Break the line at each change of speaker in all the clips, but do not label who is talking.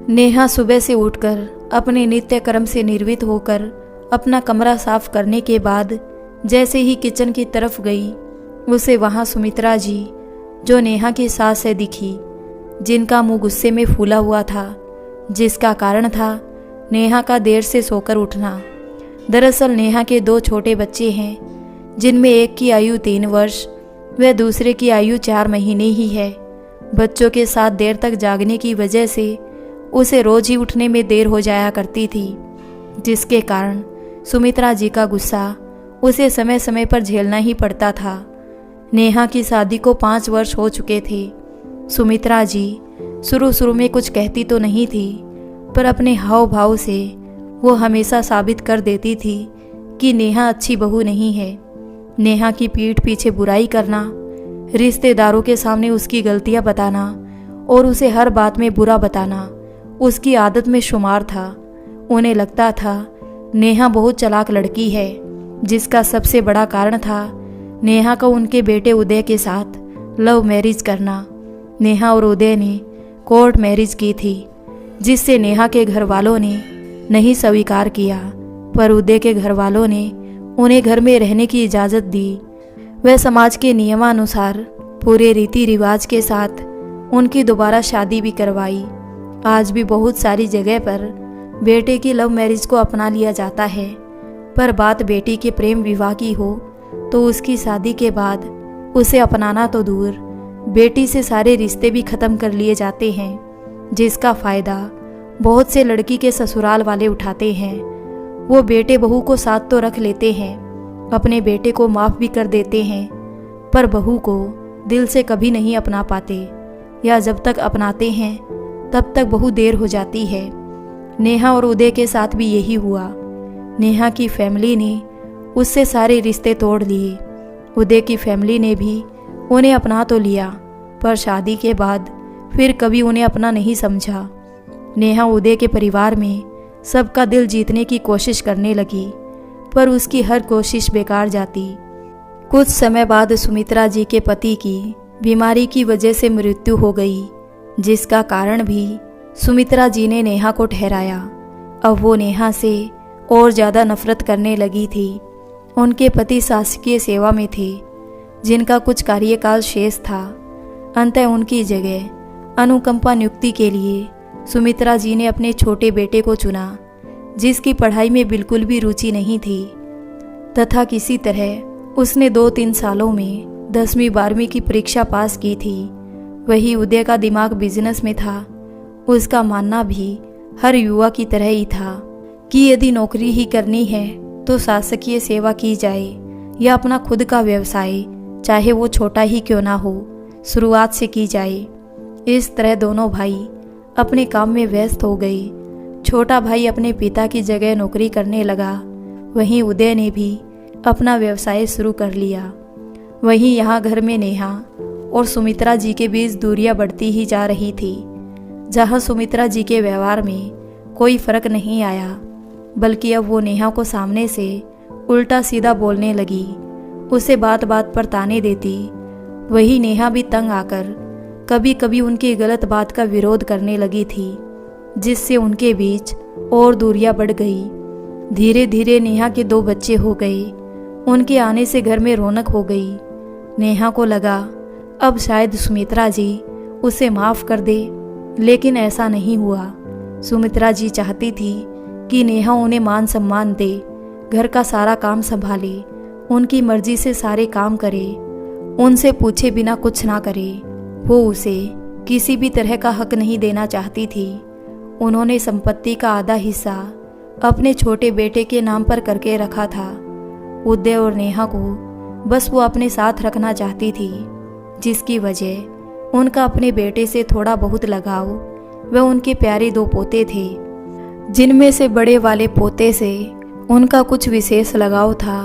नेहा सुबह से उठकर अपने नित्य कर्म से निर्वित होकर अपना कमरा साफ करने के बाद जैसे ही किचन की तरफ गई, उसे वहां सुमित्रा जी, जो नेहा की सास है, दिखी, जिनका मुंह गुस्से में फूला हुआ था, जिसका कारण था नेहा का देर से सोकर उठना। दरअसल नेहा के 2 छोटे बच्चे हैं, जिनमें एक की आयु 3 वर्ष व दूसरे की आयु 4 महीने ही है। बच्चों के साथ देर तक जागने की वजह से उसे रोज ही उठने में देर हो जाया करती थी, जिसके कारण सुमित्रा जी का गुस्सा उसे समय समय पर झेलना ही पड़ता था। नेहा की शादी को 5 वर्ष हो चुके थे। सुमित्रा जी शुरू में कुछ कहती तो नहीं थी, पर अपने हाव भाव से वो हमेशा साबित कर देती थी कि नेहा अच्छी बहू नहीं है। नेहा की पीठ पीछे बुराई करना, रिश्तेदारों के सामने उसकी गलतियां बताना और उसे हर बात में बुरा बताना उसकी आदत में शुमार था। उन्हें लगता था नेहा बहुत चालाक लड़की है, जिसका सबसे बड़ा कारण था नेहा को उनके बेटे उदय के साथ लव मैरिज करना। नेहा और उदय ने कोर्ट मैरिज की थी, जिससे नेहा के घर वालों ने नहीं स्वीकार किया, पर उदय के घर वालों ने उन्हें घर में रहने की इजाज़त दी। वह समाज के नियमानुसार पूरे रीति रिवाज के साथ उनकी दोबारा शादी भी करवाई। आज भी बहुत सारी जगह पर बेटे की लव मैरिज को अपना लिया जाता है, पर बात बेटी के प्रेम विवाह की हो तो उसकी शादी के बाद उसे अपनाना तो दूर, बेटी से सारे रिश्ते भी खत्म कर लिए जाते हैं, जिसका फ़ायदा बहुत से लड़की के ससुराल वाले उठाते हैं। वो बेटे बहू को साथ तो रख लेते हैं, अपने बेटे को माफ़ भी कर देते हैं, पर बहू को दिल से कभी नहीं अपना पाते, या जब तक अपनाते हैं तब तक बहुत देर हो जाती है। नेहा और उदय के साथ भी यही हुआ। नेहा की फैमिली ने उससे सारे रिश्ते तोड़ लिए। उदय की फैमिली ने भी उन्हें अपना तो लिया, पर शादी के बाद फिर कभी उन्हें अपना नहीं समझा। नेहा उदय के परिवार में सबका दिल जीतने की कोशिश करने लगी, पर उसकी हर कोशिश बेकार जाती। कुछ समय बाद सुमित्रा जी के पति की बीमारी की वजह से मृत्यु हो गई, जिसका कारण भी सुमित्रा जी ने नेहा को ठहराया। अब वो नेहा से और ज़्यादा नफरत करने लगी थी। उनके पति शासकीय सेवा में थे, जिनका कुछ कार्यकाल शेष था। अंततः उनकी जगह अनुकंपा नियुक्ति के लिए सुमित्रा जी ने अपने छोटे बेटे को चुना, जिसकी पढ़ाई में बिल्कुल भी रुचि नहीं थी, तथा किसी तरह उसने 2-3 सालों में 10वीं 12वीं की परीक्षा पास की थी। वही उदय का दिमाग बिजनेस में था। उसका मानना भी हर युवा की तरह ही था कि यदि नौकरी ही करनी है तो शासकीय सेवा की जाए, या अपना खुद का व्यवसाय, चाहे वो छोटा ही क्यों ना हो, शुरुआत से की जाए। इस तरह दोनों भाई अपने काम में व्यस्त हो गए। छोटा भाई अपने पिता की जगह नौकरी करने लगा, वहीं उदय ने भी अपना व्यवसाय शुरू कर लिया। वहीं यहाँ घर में नेहा और सुमित्रा जी के बीच दूरियां बढ़ती ही जा रही थी। जहाँ सुमित्रा जी के व्यवहार में कोई फर्क नहीं आया, बल्कि अब वो नेहा को सामने से उल्टा सीधा बोलने लगी, उसे बात बात पर ताने देती। वही नेहा भी तंग आकर कभी कभी उनकी गलत बात का विरोध करने लगी थी, जिससे उनके बीच और दूरियां बढ़ गई। धीरे धीरे नेहा के 2 बच्चे हो गए। उनके आने से घर में रौनक हो गई। नेहा को लगा अब शायद सुमित्रा जी उसे माफ़ कर दे, लेकिन ऐसा नहीं हुआ। सुमित्रा जी चाहती थी कि नेहा उन्हें मान सम्मान दे, घर का सारा काम संभाले, उनकी मर्जी से सारे काम करे, उनसे पूछे बिना कुछ ना करे। वो उसे किसी भी तरह का हक नहीं देना चाहती थी। उन्होंने संपत्ति का आधा हिस्सा अपने छोटे बेटे के नाम पर करके रखा था। उदय और नेहा को बस वो अपने साथ रखना चाहती थी, जिसकी वजह उनका अपने बेटे से थोड़ा बहुत लगाव व उनके प्यारे 2 पोते थे, जिनमें से बड़े वाले पोते से उनका कुछ विशेष लगाव था।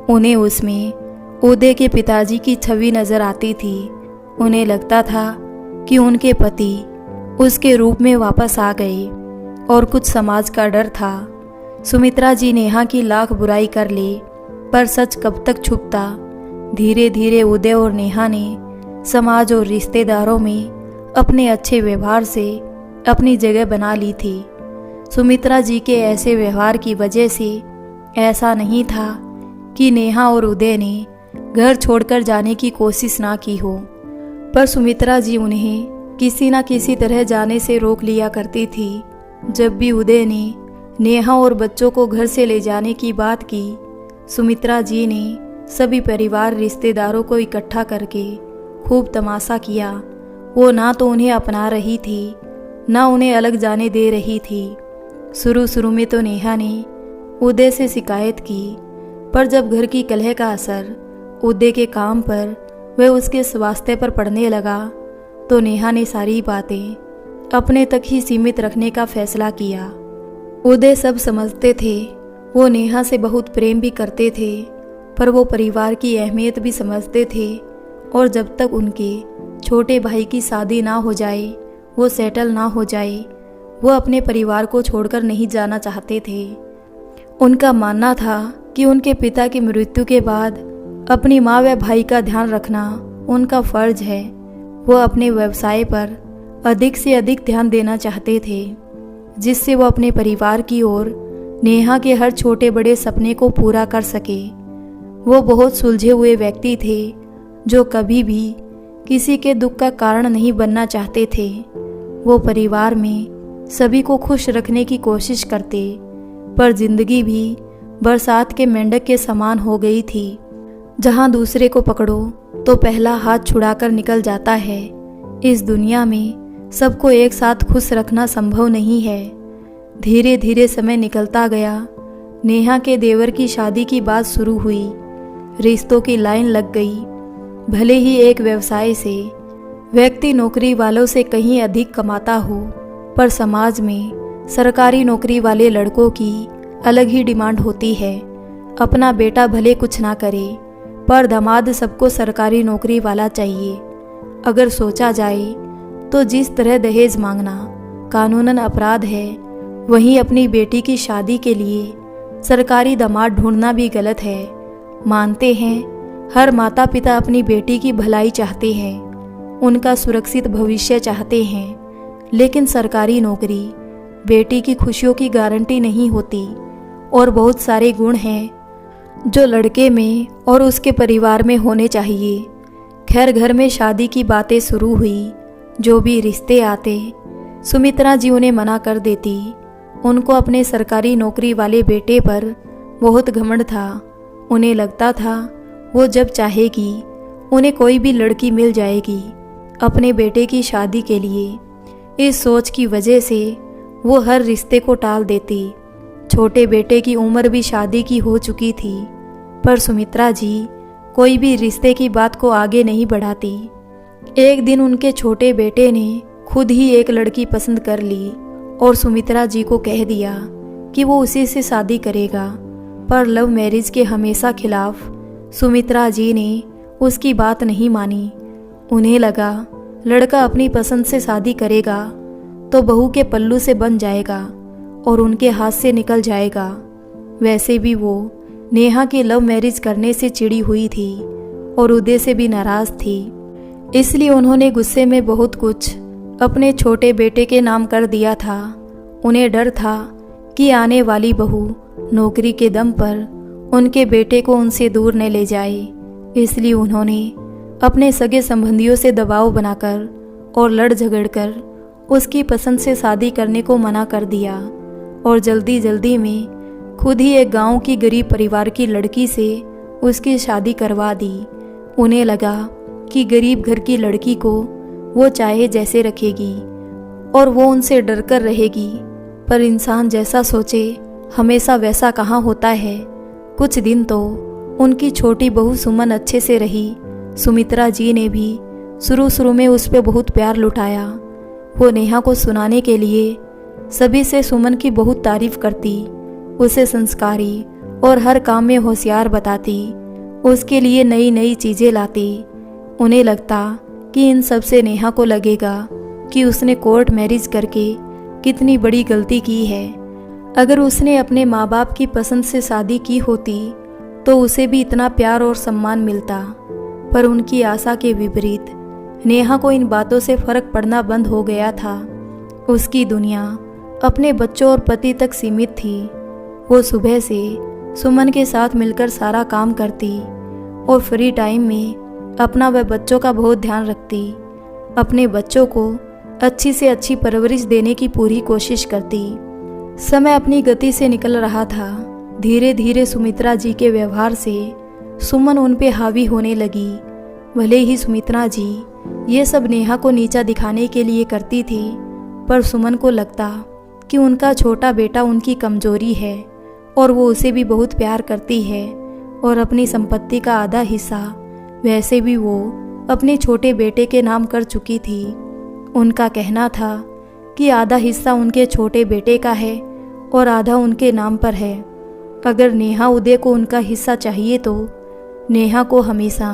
उन्हें उसमें उदय के पिताजी की छवि नजर आती थी। उन्हें लगता था कि उनके पति उसके रूप में वापस आ गए, और कुछ समाज का डर था। सुमित्रा जी नेहा की लाख बुराई कर ले, पर सच कब तक छुपता। धीरे धीरे उदय और नेहा ने समाज और रिश्तेदारों में अपने अच्छे व्यवहार से अपनी जगह बना ली थी। सुमित्रा जी के ऐसे व्यवहार की वजह से ऐसा नहीं था कि नेहा और उदय ने घर छोड़कर जाने की कोशिश ना की हो, पर सुमित्रा जी उन्हें किसी न किसी तरह जाने से रोक लिया करती थी। जब भी उदय ने नेहा और बच्चों को घर से ले जाने की बात की, सुमित्रा जी ने सभी परिवार रिश्तेदारों को इकट्ठा करके खूब तमाशा किया। वो ना तो उन्हें अपना रही थी, ना उन्हें अलग जाने दे रही थी। शुरू में तो नेहा ने उदय से शिकायत की, पर जब घर की कलह का असर उदय के काम पर व उसके स्वास्थ्य पर पड़ने लगा, तो नेहा ने सारी बातें अपने तक ही सीमित रखने का फैसला किया। उदय सब समझते थे, वो नेहा से बहुत प्रेम भी करते थे, पर वो परिवार की अहमियत भी समझते थे और जब तक उनके छोटे भाई की शादी ना हो जाए, वो सेटल ना हो जाए, वो अपने परिवार को छोड़कर नहीं जाना चाहते थे। उनका मानना था कि उनके पिता की मृत्यु के बाद अपनी माँ व भाई का ध्यान रखना उनका फर्ज है। वो अपने व्यवसाय पर अधिक से अधिक ध्यान देना चाहते थे, जिससे वो अपने परिवार की ओर नेहा के हर छोटे बड़े सपने को पूरा कर सके। वो बहुत सुलझे हुए व्यक्ति थे, जो कभी भी किसी के दुख का कारण नहीं बनना चाहते थे। वो परिवार में सभी को खुश रखने की कोशिश करते, पर जिंदगी भी बरसात के मेंढक के समान हो गई थी, जहां दूसरे को पकड़ो तो पहला हाथ छुड़ाकर निकल जाता है। इस दुनिया में सबको एक साथ खुश रखना संभव नहीं है। धीरे धीरे समय निकलता गया। नेहा के देवर की शादी की बात शुरू हुई, रिश्तों की लाइन लग गई। भले ही एक व्यवसाय से व्यक्ति नौकरी वालों से कहीं अधिक कमाता हो, पर समाज में सरकारी नौकरी वाले लड़कों की अलग ही डिमांड होती है। अपना बेटा भले कुछ ना करे, पर दामाद सबको सरकारी नौकरी वाला चाहिए। अगर सोचा जाए तो जिस तरह दहेज मांगना कानूनन अपराध है, वहीं अपनी बेटी की शादी के लिए सरकारी दामाद ढूंढना भी गलत है। मानते हैं हर माता पिता अपनी बेटी की भलाई चाहते हैं, उनका सुरक्षित भविष्य चाहते हैं, लेकिन सरकारी नौकरी बेटी की खुशियों की गारंटी नहीं होती। और बहुत सारे गुण हैं जो लड़के में और उसके परिवार में होने चाहिए। खैर, घर में शादी की बातें शुरू हुई। जो भी रिश्ते आते, सुमित्रा जी उन्हें मना कर देती। उनको अपने सरकारी नौकरी वाले बेटे पर बहुत घमंड था। उन्हें लगता था वो जब चाहेगी उन्हें कोई भी लड़की मिल जाएगी अपने बेटे की शादी के लिए। इस सोच की वजह से वो हर रिश्ते को टाल देती। छोटे बेटे की उम्र भी शादी की हो चुकी थी, पर सुमित्रा जी कोई भी रिश्ते की बात को आगे नहीं बढ़ाती। एक दिन उनके छोटे बेटे ने खुद ही एक लड़की पसंद कर ली और सुमित्रा जी को कह दिया कि वो उसी से शादी करेगा, पर लव मैरिज के हमेशा खिलाफ सुमित्रा जी ने उसकी बात नहीं मानी। उन्हें लगा लड़का अपनी पसंद से शादी करेगा तो बहू के पल्लू से बन जाएगा और उनके हाथ से निकल जाएगा। वैसे भी वो नेहा की लव मैरिज करने से चिड़ी हुई थी और उदय से भी नाराज थी, इसलिए उन्होंने गुस्से में बहुत कुछ अपने छोटे बेटे के नाम कर दिया था। उन्हें डर था कि आने वाली बहू नौकरी के दम पर उनके बेटे को उनसे दूर न ले जाए, इसलिए उन्होंने अपने सगे संबंधियों से दबाव बनाकर और लड़ झगड़कर उसकी पसंद से शादी करने को मना कर दिया और जल्दी जल्दी में खुद ही एक गांव की गरीब परिवार की लड़की से उसकी शादी करवा दी। उन्हें लगा कि गरीब घर की लड़की को वो चाहे जैसे रखेगी और वो उनसे डरकर रहेगी, पर इंसान जैसा सोचे हमेशा वैसा कहाँ होता है। कुछ दिन तो उनकी छोटी बहू सुमन अच्छे से रही। सुमित्रा जी ने भी शुरू में उस पर बहुत प्यार लुटाया। वो नेहा को सुनाने के लिए सभी से सुमन की बहुत तारीफ करती, उसे संस्कारी और हर काम में होशियार बताती, उसके लिए नई नई चीज़ें लाती। उन्हें लगता कि इन सब से नेहा को लगेगा कि उसने कोर्ट मैरिज करके कितनी बड़ी गलती की है। अगर उसने अपने माँ बाप की पसंद से शादी की होती तो उसे भी इतना प्यार और सम्मान मिलता, पर उनकी आशा के विपरीत नेहा को इन बातों से फर्क पड़ना बंद हो गया था। उसकी दुनिया अपने बच्चों और पति तक सीमित थी। वो सुबह से सुमन के साथ मिलकर सारा काम करती और फ्री टाइम में अपना व बच्चों का बहुत ध्यान रखती। अपने बच्चों को अच्छी से अच्छी परवरिश देने की पूरी कोशिश करती। समय अपनी गति से निकल रहा था। धीरे धीरे सुमित्रा जी के व्यवहार से सुमन उन पे हावी होने लगी। भले ही सुमित्रा जी ये सब नेहा को नीचा दिखाने के लिए करती थी, पर सुमन को लगता कि उनका छोटा बेटा उनकी कमजोरी है और वो उसे भी बहुत प्यार करती है और अपनी संपत्ति का आधा हिस्सा वैसे भी वो अपने छोटे बेटे के नाम कर चुकी थी। उनका कहना था कि आधा हिस्सा उनके छोटे बेटे का है और आधा उनके नाम पर है। अगर नेहा उदय को उनका हिस्सा चाहिए तो नेहा को हमेशा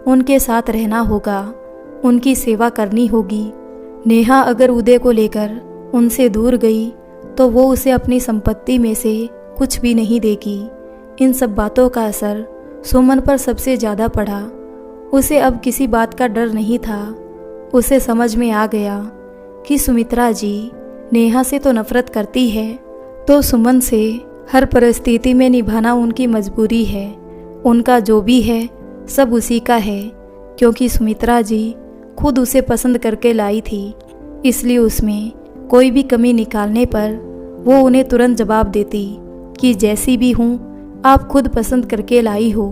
उनके साथ रहना होगा, उनकी सेवा करनी होगी। नेहा अगर उदय को लेकर उनसे दूर गई तो वो उसे अपनी संपत्ति में से कुछ भी नहीं देगी। इन सब बातों का असर सुमन पर सबसे ज़्यादा पड़ा। उसे अब किसी बात का डर नहीं था। उसे समझ में आ गया कि सुमित्रा जी नेहा से तो नफरत करती है, तो सुमन से हर परिस्थिति में निभाना उनकी मजबूरी है। उनका जो भी है सब उसी का है, क्योंकि सुमित्रा जी खुद उसे पसंद करके लाई थी। इसलिए उसमें कोई भी कमी निकालने पर वो उन्हें तुरंत जवाब देती कि जैसी भी हूँ, आप खुद पसंद करके लाई हो,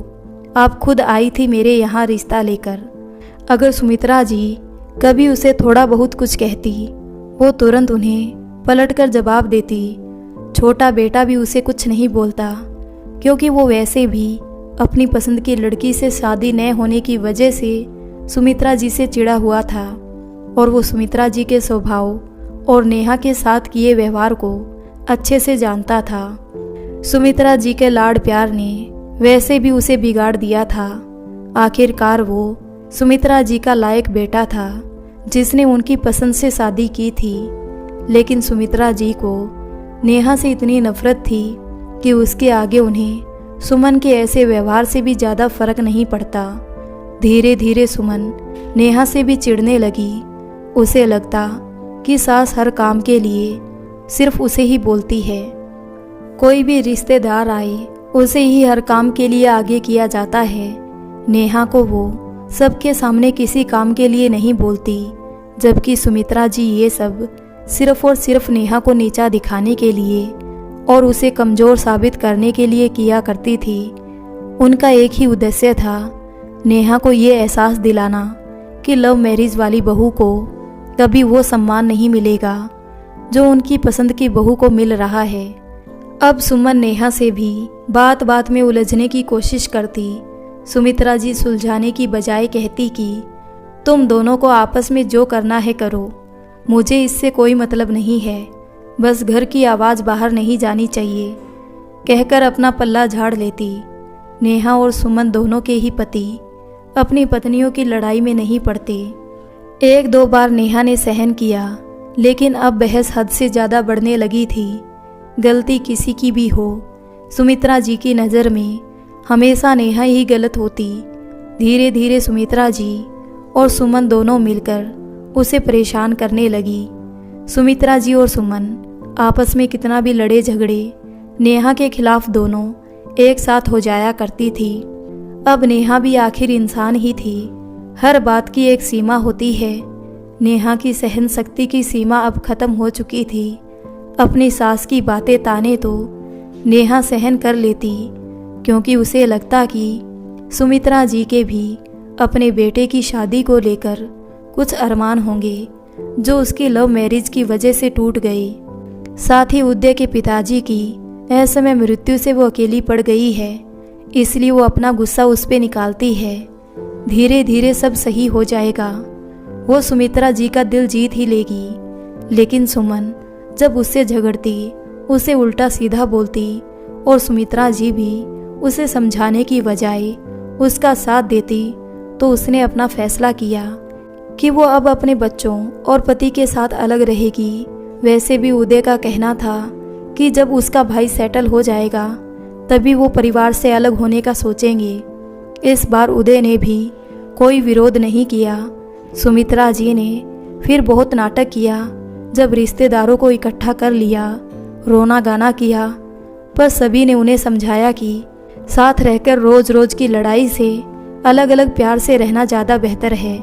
आप खुद आई थी मेरे यहाँ रिश्ता लेकर। अगर सुमित्रा जी कभी उसे थोड़ा बहुत कुछ कहती, वो तुरंत उन्हें पलटकर जवाब देती। छोटा बेटा भी उसे कुछ नहीं बोलता, क्योंकि वो वैसे भी अपनी पसंद की लड़की से शादी न होने की वजह से सुमित्रा जी से चिढ़ा हुआ था और वो सुमित्रा जी के स्वभाव और नेहा के साथ किए व्यवहार को अच्छे से जानता था। सुमित्रा जी के लाड़ प्यार ने वैसे भी उसे बिगाड़ दिया था। आखिरकार वो सुमित्रा जी का लायक बेटा था जिसने उनकी पसंद से शादी की थी, लेकिन सुमित्रा जी को नेहा से इतनी नफरत थी कि उसके आगे उन्हें सुमन के ऐसे व्यवहार से भी ज़्यादा फर्क नहीं पड़ता। धीरे धीरे सुमन नेहा से भी चिढ़ने लगी। उसे लगता कि सास हर काम के लिए सिर्फ उसे ही बोलती है। कोई भी रिश्तेदार आए उसे ही हर काम के लिए आगे किया जाता है। नेहा को वो सबके सामने किसी काम के लिए नहीं बोलती, जबकि सुमित्रा जी ये सब सिर्फ और सिर्फ नेहा को नीचा दिखाने के लिए और उसे कमज़ोर साबित करने के लिए किया करती थी। उनका एक ही उद्देश्य था, नेहा को ये एहसास दिलाना कि लव मैरिज वाली बहू को कभी वो सम्मान नहीं मिलेगा जो उनकी पसंद की बहू को मिल रहा है। अब सुमन नेहा से भी बात बात में उलझने की कोशिश करती। सुमित्रा जी सुलझाने की बजाय कहती कि तुम दोनों को आपस में जो करना है करो, मुझे इससे कोई मतलब नहीं है, बस घर की आवाज़ बाहर नहीं जानी चाहिए, कहकर अपना पल्ला झाड़ लेती। नेहा और सुमन दोनों के ही पति अपनी पत्नियों की लड़ाई में नहीं पड़ते। एक दो बार नेहा ने सहन किया, लेकिन अब बहस हद से ज़्यादा बढ़ने लगी थी। गलती किसी की भी हो, सुमित्रा जी की नज़र में हमेशा नेहा ही गलत होती। धीरे धीरे सुमित्रा जी और सुमन दोनों मिलकर उसे परेशान करने लगी। सुमित्रा जी और सुमन आपस में कितना भी लड़े झगड़े नेहा के खिलाफ दोनों एक साथ हो जाया करती थी। अब नेहा भी आखिर इंसान ही थी। हर बात की एक सीमा होती है। नेहा की सहन शक्ति की सीमा अब खत्म हो चुकी थी। अपनी सास की बातें ताने तो नेहा सहन कर लेती, क्योंकि उसे लगता कि सुमित्रा जी के भी अपने बेटे की शादी को लेकर कुछ अरमान होंगे जो उसकी लव मैरिज की वजह से टूट गए। साथ ही उदय के पिताजी की असमय मृत्यु से वो अकेली पड़ गई है, इसलिए वो अपना गुस्सा उस पर निकालती है। धीरे धीरे सब सही हो जाएगा, वो सुमित्रा जी का दिल जीत ही लेगी। लेकिन सुमन जब उससे झगड़ती, उसे उल्टा सीधा बोलती और सुमित्रा जी भी उसे समझाने की बजाय उसका साथ देती, तो उसने अपना फैसला किया कि वो अब अपने बच्चों और पति के साथ अलग रहेगी। वैसे भी उदय का कहना था कि जब उसका भाई सेटल हो जाएगा तभी वो परिवार से अलग होने का सोचेंगे। इस बार उदय ने भी कोई विरोध नहीं किया। सुमित्रा जी ने फिर बहुत नाटक किया, जब रिश्तेदारों को इकट्ठा कर लिया, रोना गाना किया, पर सभी ने उन्हें समझाया कि साथ रहकर रोज रोज की लड़ाई से अलग अलग प्यार से रहना ज़्यादा बेहतर है।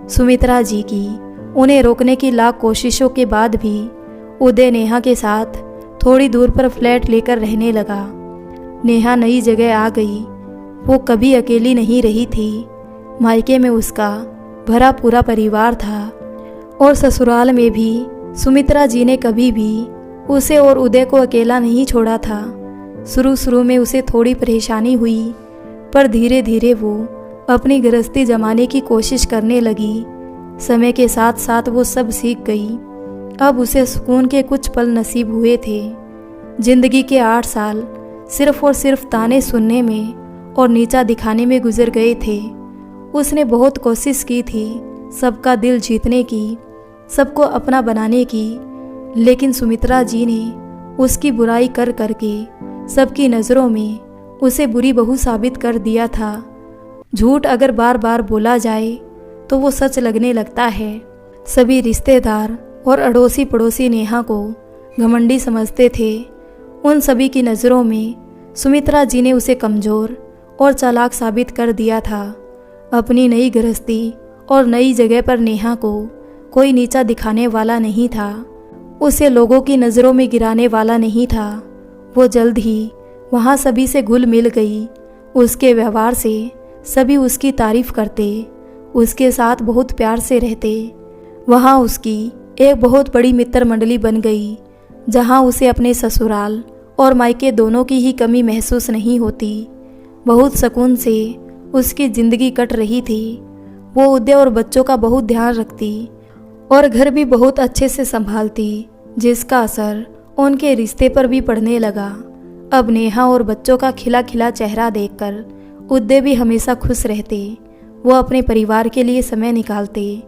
सुमित्रा जी की उन्हें रोकने की लाख कोशिशों के बाद भी उदय नेहा के साथ थोड़ी दूर पर फ्लैट लेकर रहने लगा। नेहा नई जगह आ गई। वो कभी अकेली नहीं रही थी। मायके में उसका भरा पूरा परिवार था और ससुराल में भी सुमित्रा जी ने कभी भी उसे और उदय को अकेला नहीं छोड़ा था। शुरू में उसे थोड़ी परेशानी हुई, पर धीरे धीरे वो अपनी गृहस्थी जमाने की कोशिश करने लगी। समय के साथ साथ वो सब सीख गई। अब उसे सुकून के कुछ पल नसीब हुए थे। जिंदगी के 8 साल सिर्फ और सिर्फ ताने सुनने में और नीचा दिखाने में गुजर गए थे। उसने बहुत कोशिश की थी सबका दिल जीतने की, सबको अपना बनाने की, लेकिन सुमित्रा जी ने उसकी बुराई कर करके सबकी नज़रों में उसे बुरी बहू साबित कर दिया था। झूठ अगर बार बार बोला जाए तो वो सच लगने लगता है। सभी रिश्तेदार और अड़ोसी पड़ोसी नेहा को घमंडी समझते थे। उन सभी की नज़रों में सुमित्रा जी ने उसे कमज़ोर और चालाक साबित कर दिया था। अपनी नई गृहस्थी और नई जगह पर नेहा को कोई नीचा दिखाने वाला नहीं था। उसे लोगों की नज़रों में गिराने वाला नहीं था। वो जल्द ही वहाँ सभी से घुल मिल गई। उसके व्यवहार से सभी उसकी तारीफ करते, उसके साथ बहुत प्यार से रहते। वहाँ उसकी एक बहुत बड़ी मित्र मंडली बन गई, जहाँ उसे अपने ससुराल और मायके दोनों की ही कमी महसूस नहीं होती। बहुत सुकून से उसकी ज़िंदगी कट रही थी। वो उदय और बच्चों का बहुत ध्यान रखती और घर भी बहुत अच्छे से संभालती, जिसका असर उनके रिश्ते पर भी पड़ने लगा। अब नेहा और बच्चों का खिला खिला चेहरा देखकर उदय भी हमेशा खुश रहते। वो अपने परिवार के लिए समय निकालते,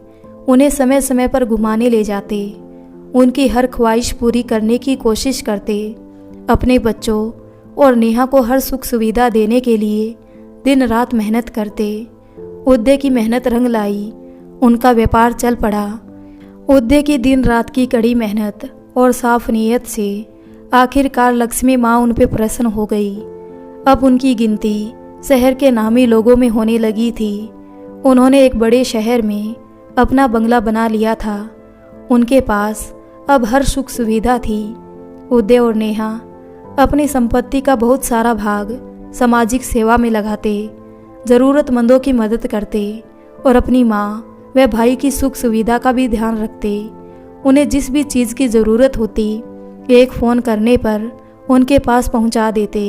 उन्हें समय समय पर घुमाने ले जाते, उनकी हर ख्वाहिश पूरी करने की कोशिश करते। अपने बच्चों और नेहा को हर सुख सुविधा देने के लिए दिन रात मेहनत करते। उदय की मेहनत रंग लाई, उनका व्यापार चल पड़ा। उदय की दिन रात की कड़ी मेहनत और साफ नीयत से आखिरकार लक्ष्मी माँ उन पर प्रसन्न हो गई। अब उनकी गिनती शहर के नामी लोगों में होने लगी थी। उन्होंने एक बड़े शहर में अपना बंगला बना लिया था। उनके पास अब हर सुख सुविधा थी। उदय और नेहा अपनी संपत्ति का बहुत सारा भाग सामाजिक सेवा में लगाते, ज़रूरतमंदों की मदद करते और अपनी माँ व भाई की सुख सुविधा का भी ध्यान रखते। उन्हें जिस भी चीज़ की ज़रूरत होती, एक फ़ोन करने पर उनके पास पहुंचा देते।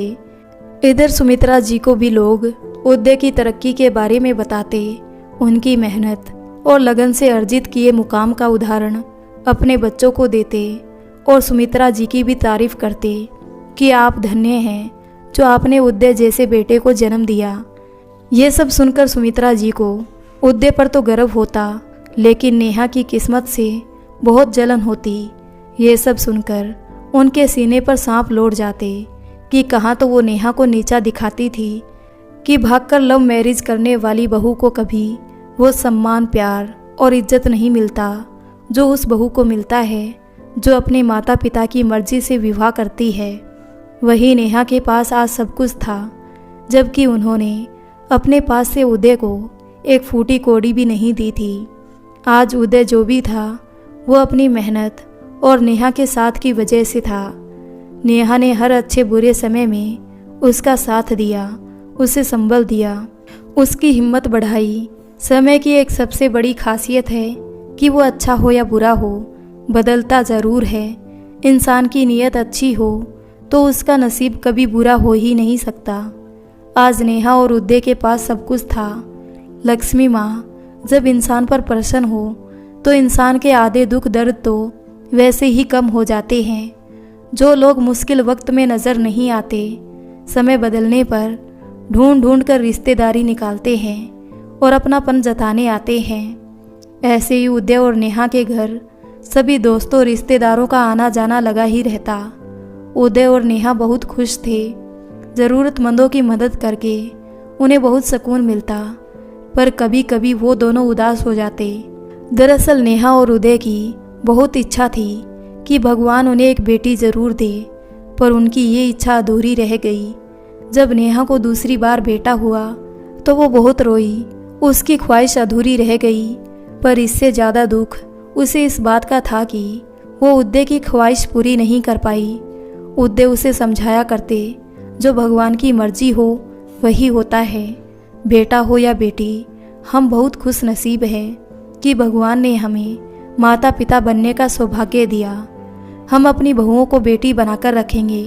इधर सुमित्रा जी को भी लोग उदय की तरक्की के बारे में बताते, उनकी मेहनत और लगन से अर्जित किए मुकाम का उदाहरण अपने बच्चों को देते और सुमित्रा जी की भी तारीफ करते कि आप धन्य हैं जो आपने उदय जैसे बेटे को जन्म दिया। ये सब सुनकर सुमित्रा जी को उदय पर तो गर्व होता, लेकिन नेहा की किस्मत से बहुत जलन होती। ये सब सुनकर उनके सीने पर सांप लौट जाते कि कहाँ तो वो नेहा को नीचा दिखाती थी कि भागकर लव मैरिज करने वाली बहू को कभी वो सम्मान, प्यार और इज्जत नहीं मिलता जो उस बहू को मिलता है जो अपने माता पिता की मर्जी से विवाह करती है। वही नेहा के पास आज सब कुछ था, जबकि उन्होंने अपने पास से उदय को एक फूटी कौड़ी भी नहीं दी थी। आज उदय जो भी था वो अपनी मेहनत और नेहा के साथ की वजह से था। नेहा ने हर अच्छे बुरे समय में उसका साथ दिया, उसे संबल दिया, उसकी हिम्मत बढ़ाई। समय की एक सबसे बड़ी खासियत है कि वो अच्छा हो या बुरा हो, बदलता ज़रूर है। इंसान की नीयत अच्छी हो तो उसका नसीब कभी बुरा हो ही नहीं सकता। आज नेहा और उदय के पास सब कुछ था। लक्ष्मी माँ जब इंसान पर प्रसन्न हो तो इंसान के आधे दुख दर्द तो वैसे ही कम हो जाते हैं। जो लोग मुश्किल वक्त में नज़र नहीं आते, समय बदलने पर ढूंढ ढूंढ कर रिश्तेदारी निकालते हैं और अपनापन जताने आते हैं। ऐसे ही उदय और नेहा के घर सभी दोस्तों रिश्तेदारों का आना जाना लगा ही रहता। उदय और नेहा बहुत खुश थे। ज़रूरतमंदों की मदद करके उन्हें बहुत सुकून मिलता, पर कभी कभी वो दोनों उदास हो जाते। दरअसल नेहा और उदय की बहुत इच्छा थी कि भगवान उन्हें एक बेटी ज़रूर दे, पर उनकी ये इच्छा अधूरी रह गई। जब नेहा को दूसरी बार बेटा हुआ तो वो बहुत रोई। उसकी ख्वाहिश अधूरी रह गई, पर इससे ज़्यादा दुख उसे इस बात का था कि वो उद्दे की ख्वाहिश पूरी नहीं कर पाई। उद्दे उसे समझाया करते, जो भगवान की मर्जी हो वही होता है, बेटा हो या बेटी। हम बहुत खुश नसीब हैं कि भगवान ने हमें माता पिता बनने का सौभाग्य दिया। हम अपनी बहुओं को बेटी बनाकर रखेंगे।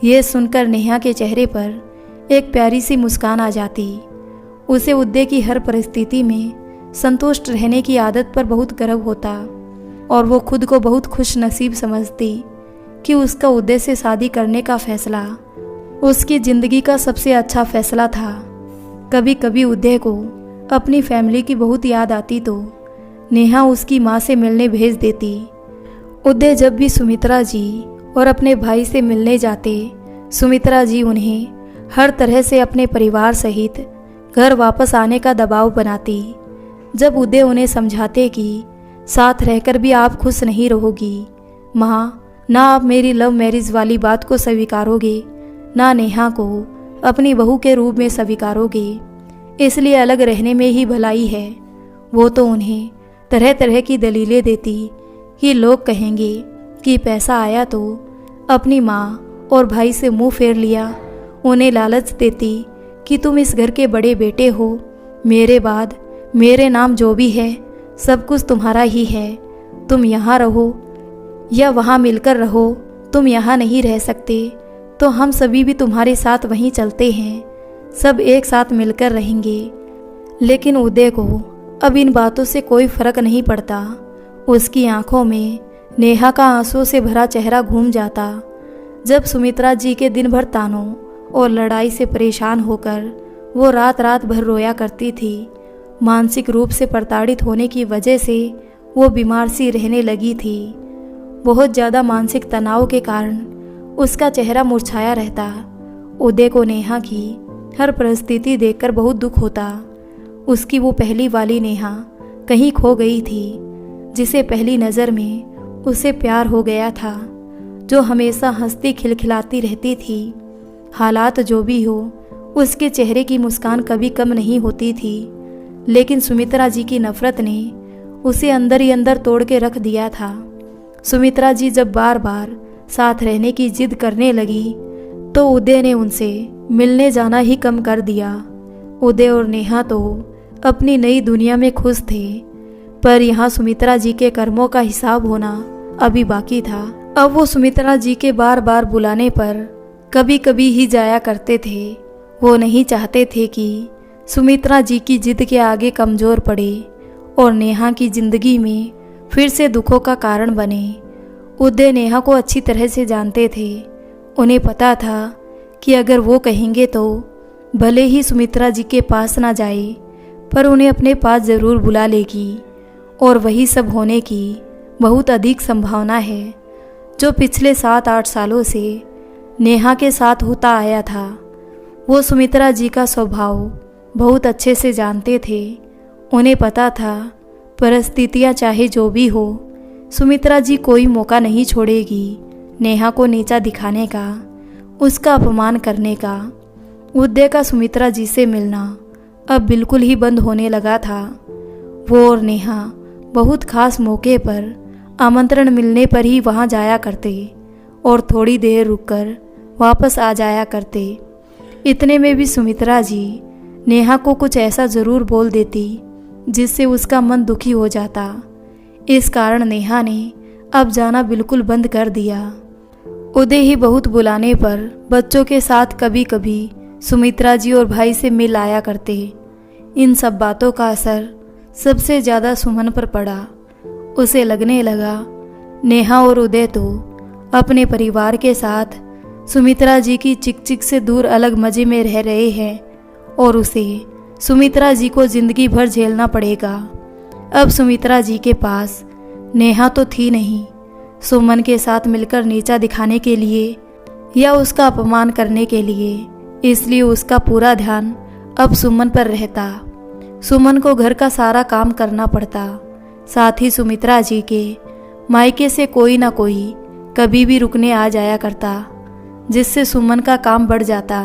ये सुनकर नेहा के चेहरे पर एक प्यारी सी मुस्कान आ जाती। उसे उद्दे की हर परिस्थिति में संतुष्ट रहने की आदत पर बहुत गर्व होता और वो खुद को बहुत खुश नसीब समझती कि उसका उद्दे से शादी करने का फैसला उसकी ज़िंदगी का सबसे अच्छा फैसला था। कभी कभी उद्दे को अपनी फैमिली की बहुत याद आती तो नेहा उसकी माँ से मिलने भेज देती। उद्दे जब भी सुमित्रा जी और अपने भाई से मिलने जाते, सुमित्रा जी उन्हें हर तरह से अपने परिवार सहित घर वापस आने का दबाव बनाती। जब उद्दे उन्हें समझाते कि साथ रहकर भी आप खुश नहीं रहोगी माँ, ना आप मेरी लव मैरिज वाली बात को स्वीकारोगे, ना नेहा को अपनी बहू के रूप में स्वीकारोगे, इसलिए अलग रहने में ही भलाई है। वो तो उन्हें तरह तरह की दलीलें देती कि लोग कहेंगे कि पैसा आया तो अपनी माँ और भाई से मुंह फेर लिया। उन्हें लालच देती कि तुम इस घर के बड़े बेटे हो, मेरे बाद मेरे नाम जो भी है सब कुछ तुम्हारा ही है। तुम यहाँ रहो या वहाँ मिलकर रहो, तुम यहाँ नहीं रह सकते तो हम सभी भी तुम्हारे साथ वहीं चलते हैं, सब एक साथ मिलकर रहेंगे। लेकिन उदय को अब इन बातों से कोई फर्क नहीं पड़ता। उसकी आंखों में नेहा का आंसू से भरा चेहरा घूम जाता। जब सुमित्रा जी के दिन भर तानों और लड़ाई से परेशान होकर वो रात रात भर रोया करती थी, मानसिक रूप से प्रताड़ित होने की वजह से वो बीमार सी रहने लगी थी। बहुत ज़्यादा मानसिक तनाव के कारण उसका चेहरा मुरझाया रहता। उदय को नेहा की हर परिस्थिति देखकर बहुत दुख होता। उसकी वो पहली वाली नेहा कहीं खो गई थी, जिसे पहली नज़र में उसे प्यार हो गया था, जो हमेशा हंसती खिलखिलाती रहती थी। हालात जो भी हो, उसके चेहरे की मुस्कान कभी कम नहीं होती थी। लेकिन सुमित्रा जी की नफ़रत ने उसे अंदर ही अंदर तोड़ के रख दिया था। सुमित्रा जी जब बार बार साथ रहने की जिद करने लगी तो उदय ने उनसे मिलने जाना ही कम कर दिया। उदय और नेहा तो अपनी नई दुनिया में खुश थे, पर यहाँ सुमित्रा जी के कर्मों का हिसाब होना अभी बाकी था। अब वो सुमित्रा जी के बार बार बुलाने पर कभी कभी ही जाया करते थे। वो नहीं चाहते थे कि सुमित्रा जी की जिद के आगे कमज़ोर पड़े और नेहा की ज़िंदगी में फिर से दुखों का कारण बने। उदय नेहा को अच्छी तरह से जानते थे। उन्हें पता था कि अगर वो कहेंगे तो भले ही सुमित्रा जी के पास ना जाए, पर उन्हें अपने पास ज़रूर बुला लेगी, और वही सब होने की बहुत अधिक संभावना है जो पिछले 7-8 सालों से नेहा के साथ होता आया था। वो सुमित्रा जी का स्वभाव बहुत अच्छे से जानते थे। उन्हें पता था परिस्थितियाँ चाहे जो भी हो, सुमित्रा जी कोई मौका नहीं छोड़ेगी नेहा को नीचा दिखाने का, उसका अपमान करने का। उदय का सुमित्रा जी से मिलना अब बिल्कुल ही बंद होने लगा था। वो और नेहा बहुत खास मौके पर आमंत्रण मिलने पर ही वहाँ जाया करते और थोड़ी देर रुककर वापस आ जाया करते। इतने में भी सुमित्रा जी नेहा को कुछ ऐसा ज़रूर बोल देती जिससे उसका मन दुखी हो जाता। इस कारण नेहा ने अब जाना बिल्कुल बंद कर दिया। उदय ही बहुत बुलाने पर बच्चों के साथ कभी कभी सुमित्रा जी और भाई से मिल आया करते। इन सब बातों का असर सबसे ज़्यादा सुमन पर पड़ा। उसे लगने लगा नेहा और उदय तो अपने परिवार के साथ सुमित्रा जी की चिक से दूर अलग मज़े में रह रहे हैं, और उसे सुमित्रा जी को ज़िंदगी भर झेलना पड़ेगा। अब सुमित्रा जी के पास नेहा तो थी नहीं, सुमन के साथ मिलकर नीचा दिखाने के लिए या उसका अपमान करने के लिए, इसलिए उसका पूरा ध्यान अब सुमन पर रहता। सुमन को घर का सारा काम करना पड़ता, साथ ही सुमित्रा जी के मायके से कोई ना कोई कभी भी रुकने आ जाया करता, जिससे सुमन का काम बढ़ जाता।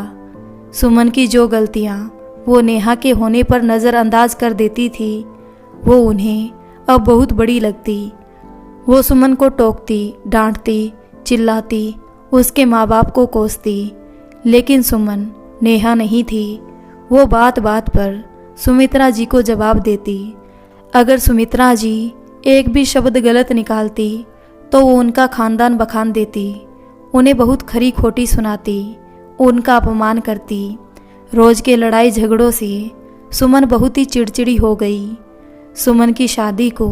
सुमन की जो गलतियाँ वो नेहा के होने पर नज़रअंदाज कर देती थी, वो उन्हें अब बहुत बड़ी लगती। वो सुमन को टोकती, डांटती, चिल्लाती, उसके माँ बाप को कोसती, लेकिन सुमन नेहा नहीं थी। वो बात बात पर सुमित्रा जी को जवाब देती। अगर सुमित्रा जी एक भी शब्द गलत निकालती तो वो उनका खानदान बखान देती, उन्हें बहुत खरी खोटी सुनाती, उनका अपमान करती। रोज के लड़ाई झगड़ों से सुमन बहुत ही चिड़चिड़ी हो गई। सुमन की शादी को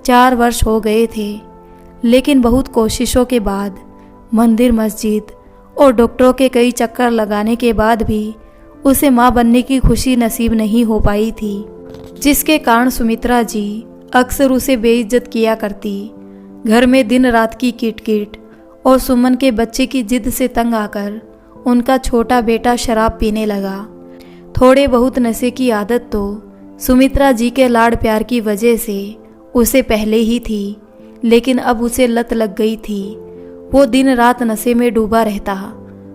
4 वर्ष हो गए थे, लेकिन बहुत कोशिशों के बाद, मंदिर मस्जिद और डॉक्टरों के कई चक्कर लगाने के बाद भी उसे माँ बनने की खुशी नसीब नहीं हो पाई थी, जिसके कारण सुमित्रा जी अक्सर उसे बेइज्जत किया करती। घर में दिन रात की किटकिट और सुमन के बच्चे की जिद से तंग आकर उनका छोटा बेटा शराब पीने लगा। थोड़े बहुत नशे की आदत तो सुमित्रा जी के लाड़ प्यार की वजह से उसे पहले ही थी, लेकिन अब उसे लत लग गई थी। वो दिन रात नशे में डूबा रहता,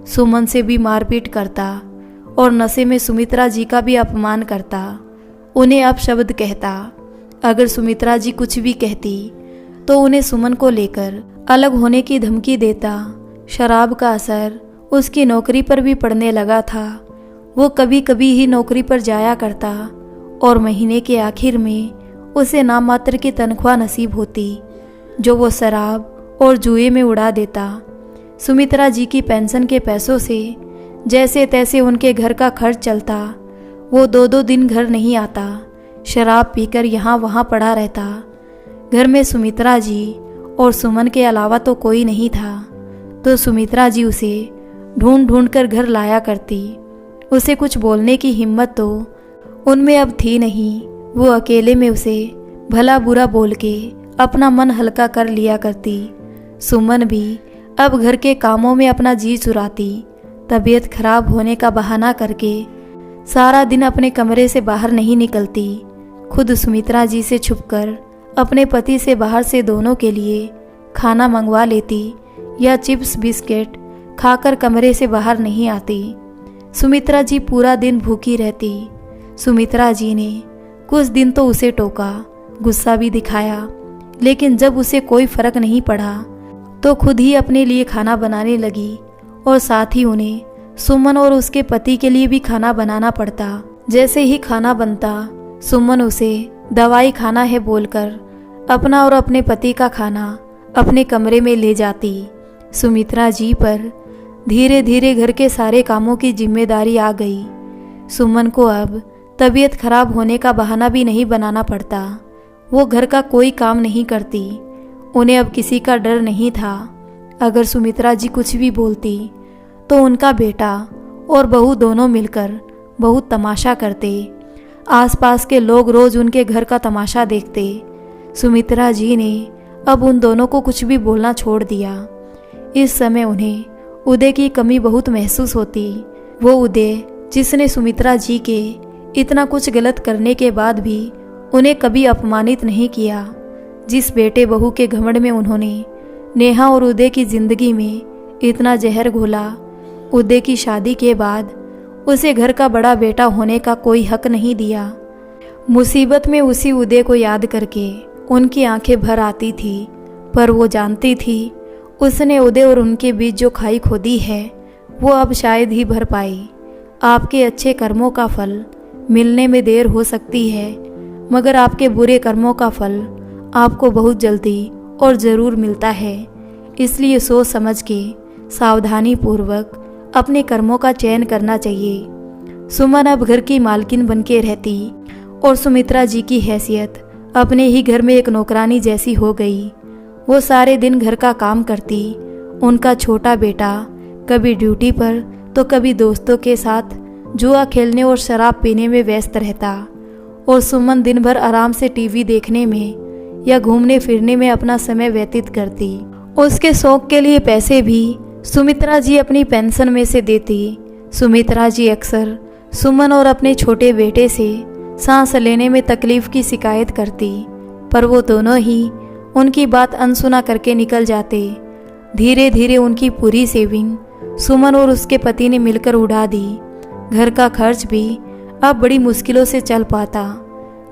सुमन से भी मारपीट करता और नशे में सुमित्रा जी का भी अपमान करता, उन्हें अपशब्द कहता। अगर सुमित्रा जी कुछ भी कहती तो उन्हें सुमन को लेकर अलग होने की धमकी देता। शराब का असर उसकी नौकरी पर भी पड़ने लगा था। वो कभी कभी ही नौकरी पर जाया करता और महीने के आखिर में उसे नाममात्र की तनख्वाह नसीब होती, जो वो शराब और जुए में उड़ा देता। सुमित्रा जी की पेंशन के पैसों से जैसे तैसे उनके घर का खर्च चलता। वो 2-2 दिन घर नहीं आता, शराब पीकर यहाँ वहाँ पड़ा रहता। घर में सुमित्रा जी और सुमन के अलावा तो कोई नहीं था, तो सुमित्रा जी उसे ढूंढ ढूंढ कर घर लाया करती। उसे कुछ बोलने की हिम्मत तो उनमें अब थी नहीं। वो अकेले में उसे भला बुरा बोल के अपना मन हल्का कर लिया करती। सुमन भी अब घर के कामों में अपना जी चुराती। तबीयत खराब होने का बहाना करके सारा दिन अपने कमरे से बाहर नहीं निकलती। खुद सुमित्रा जी से छुपकर अपने पति से बाहर से दोनों के लिए खाना मंगवा लेती या चिप्स बिस्किट खाकर कमरे से बाहर नहीं आती। सुमित्रा जी पूरा दिन भूखी रहती। सुमित्रा जी ने कुछ दिन तो उसे टोका, गुस्सा भी दिखाया, लेकिन जब उसे कोई फर्क नहीं पड़ा तो खुद ही अपने लिए खाना बनाने लगी और साथ ही उन्हें सुमन और उसके पति के लिए भी खाना बनाना पड़ता। जैसे ही खाना बनता, सुमन उसे दवाई खाना है बोलकर अपना और अपने पति का खाना अपने कमरे में ले जाती। सुमित्रा जी पर धीरे धीरे घर के सारे कामों की जिम्मेदारी आ गई। सुमन को अब तबीयत खराब होने का बहाना भी नहीं बनाना पड़ता। वो घर का कोई काम नहीं करती। उन्हें अब किसी का डर नहीं था। अगर सुमित्रा जी कुछ भी बोलती तो उनका बेटा और बहू दोनों मिलकर बहुत तमाशा करते। आसपास के लोग रोज उनके घर का तमाशा देखते। सुमित्रा जी ने अब उन दोनों को कुछ भी बोलना छोड़ दिया। इस समय उन्हें उदय की कमी बहुत महसूस होती। वो उदय जिसने सुमित्रा जी के इतना कुछ गलत करने के बाद भी उन्हें कभी अपमानित नहीं किया, जिस बेटे बहू के घमंड में उन्होंने नेहा और उदय की जिंदगी में इतना जहर घोला। उदय की शादी के बाद उसे घर का बड़ा बेटा होने का कोई हक नहीं दिया। मुसीबत में उसी उदय को याद करके उनकी आंखें भर आती थी, पर वो जानती थी उसने उदय और उनके बीच जो खाई खोदी है वो अब शायद ही भर पाए। आपके अच्छे कर्मों का फल मिलने में देर हो सकती है, मगर आपके बुरे कर्मों का फल आपको बहुत जल्दी और ज़रूर मिलता है। इसलिए सोच समझ के सावधानी पूर्वक अपने कर्मों का चयन करना चाहिए। सुमन अब घर की मालकिन बन के रहती और सुमित्रा जी की हैसियत अपने ही घर में एक नौकरानी जैसी हो गई। वो सारे दिन घर का काम करती। उनका छोटा बेटा कभी ड्यूटी पर तो कभी दोस्तों के साथ जुआ खेलने और शराब पीने में व्यस्त रहता, और सुमन दिन भर आराम से टीवी देखने में या घूमने फिरने में अपना समय व्यतीत करती। उसके शौक के लिए पैसे भी सुमित्रा जी अपनी पेंशन में से देती। सुमित्रा जी अक्सर सुमन और अपने छोटे बेटे से सांस लेने में तकलीफ की शिकायत करती, पर वो दोनों ही उनकी बात अनसुना करके निकल जाते। धीरे धीरे उनकी पूरी सेविंग सुमन और उसके पति ने मिलकर उड़ा दी। घर का खर्च भी अब बड़ी मुश्किलों से चल पाता।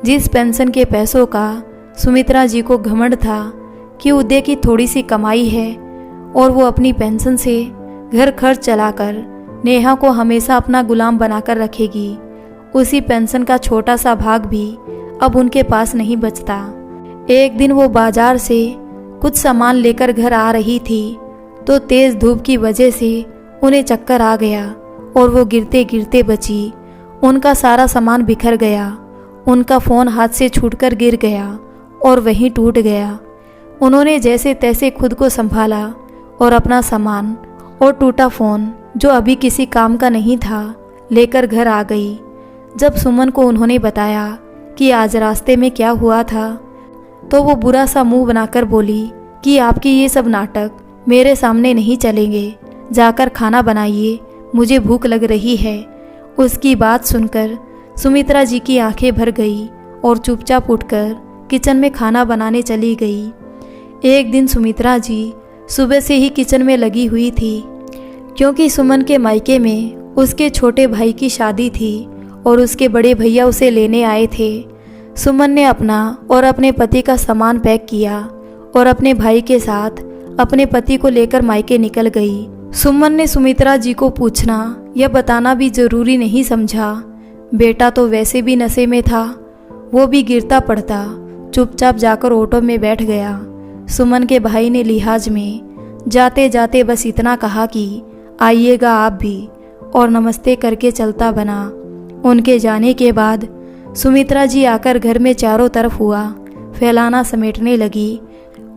जिस पेंशन के पैसों का सुमित्रा जी को घमंड था कि उदय की थोड़ी सी कमाई है और वो अपनी पेंशन से घर खर्च चलाकर नेहा को हमेशा अपना गुलाम बनाकर रखेगी, उसी पेंशन का छोटा सा भाग भी अब उनके पास नहीं बचता। एक दिन वो बाजार से कुछ सामान लेकर घर आ रही थी तो तेज धूप की वजह से उन्हें चक्कर आ गया और वो गिरते गिरते बची। उनका सारा सामान बिखर गया। उनका फ़ोन हाथ से छूटकर गिर गया और वहीं टूट गया। उन्होंने जैसे तैसे खुद को संभाला और अपना सामान और टूटा फ़ोन, जो अभी किसी काम का नहीं था, लेकर घर आ गई। जब सुमन को उन्होंने बताया कि आज रास्ते में क्या हुआ था तो वो बुरा सा मुंह बनाकर बोली कि आपकी ये सब नाटक मेरे सामने नहीं चलेंगे, जाकर खाना बनाइए, मुझे भूख लग रही है। उसकी बात सुनकर सुमित्रा जी की आंखें भर गई और चुपचाप उठकर किचन में खाना बनाने चली गई। एक दिन सुमित्रा जी सुबह से ही किचन में लगी हुई थी, क्योंकि सुमन के मायके में उसके छोटे भाई की शादी थी और उसके बड़े भैया उसे लेने आए थे। सुमन ने अपना और अपने पति का सामान पैक किया और अपने भाई के साथ अपने पति को लेकर मायके निकल गई। सुमन ने सुमित्रा जी को पूछना या बताना भी जरूरी नहीं समझा। बेटा तो वैसे भी नशे में था, वो भी गिरता पड़ता चुपचाप जाकर ऑटो में बैठ गया। सुमन के भाई ने लिहाज में जाते जाते बस इतना कहा कि आइएगा आप भी, और नमस्ते करके चलता बना। उनके जाने के बाद सुमित्रा जी आकर घर में चारों तरफ हुआ फैलाना समेटने लगी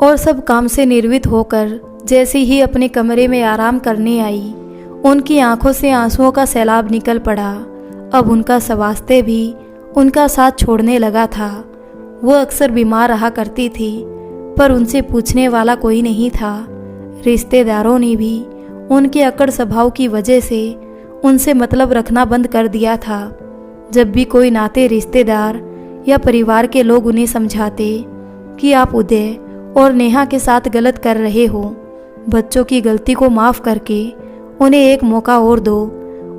और सब काम से निर्वित होकर जैसे ही अपने कमरे में आराम करने आई, उनकी आंखों से आंसुओं का सैलाब निकल पड़ा। अब उनका स्वास्थ्य भी उनका साथ छोड़ने लगा था। वो अक्सर बीमार रहा करती थी, पर उनसे पूछने वाला कोई नहीं था। रिश्तेदारों ने भी उनके अकड़ स्वभाव की वजह से उनसे मतलब रखना बंद कर दिया था। जब भी कोई नाते रिश्तेदार या परिवार के लोग उन्हें समझाते कि आप उदय और नेहा के साथ गलत कर रहे हो, बच्चों की गलती को माफ़ करके उन्हें एक मौका और दो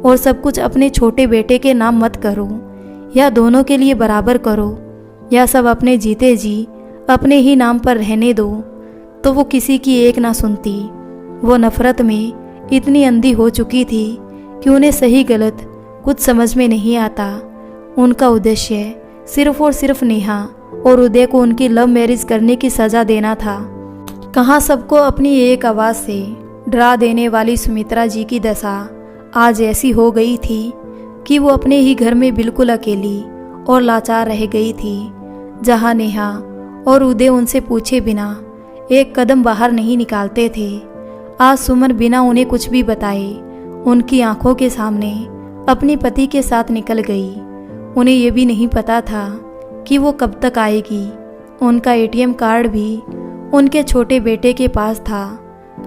और सब कुछ अपने छोटे बेटे के नाम मत करो या दोनों के लिए बराबर करो या सब अपने जीते जी अपने ही नाम पर रहने दो, तो वो किसी की एक ना सुनती। वो नफ़रत में इतनी अंधी हो चुकी थी कि उन्हें सही गलत कुछ समझ में नहीं आता। उनका उद्देश्य सिर्फ और सिर्फ नेहा और उदय को उनकी लव मैरिज करने की सज़ा देना था। कहाँ सबको अपनी एक आवाज़ से डरा देने वाली सुमित्रा जी की दशा आज ऐसी हो गई थी कि वो अपने ही घर में बिल्कुल अकेली और लाचार रह गई थी, जहाँ नेहा और उदय उनसे पूछे बिना एक कदम बाहर नहीं निकालते थे। आज सुमन बिना उन्हें कुछ भी बताए उनकी आंखों के सामने अपने पति के साथ निकल गई। उन्हें ये भी नहीं पता था कि वो कब तक आएगी। उनका एटीएम कार्ड भी उनके छोटे बेटे के पास था,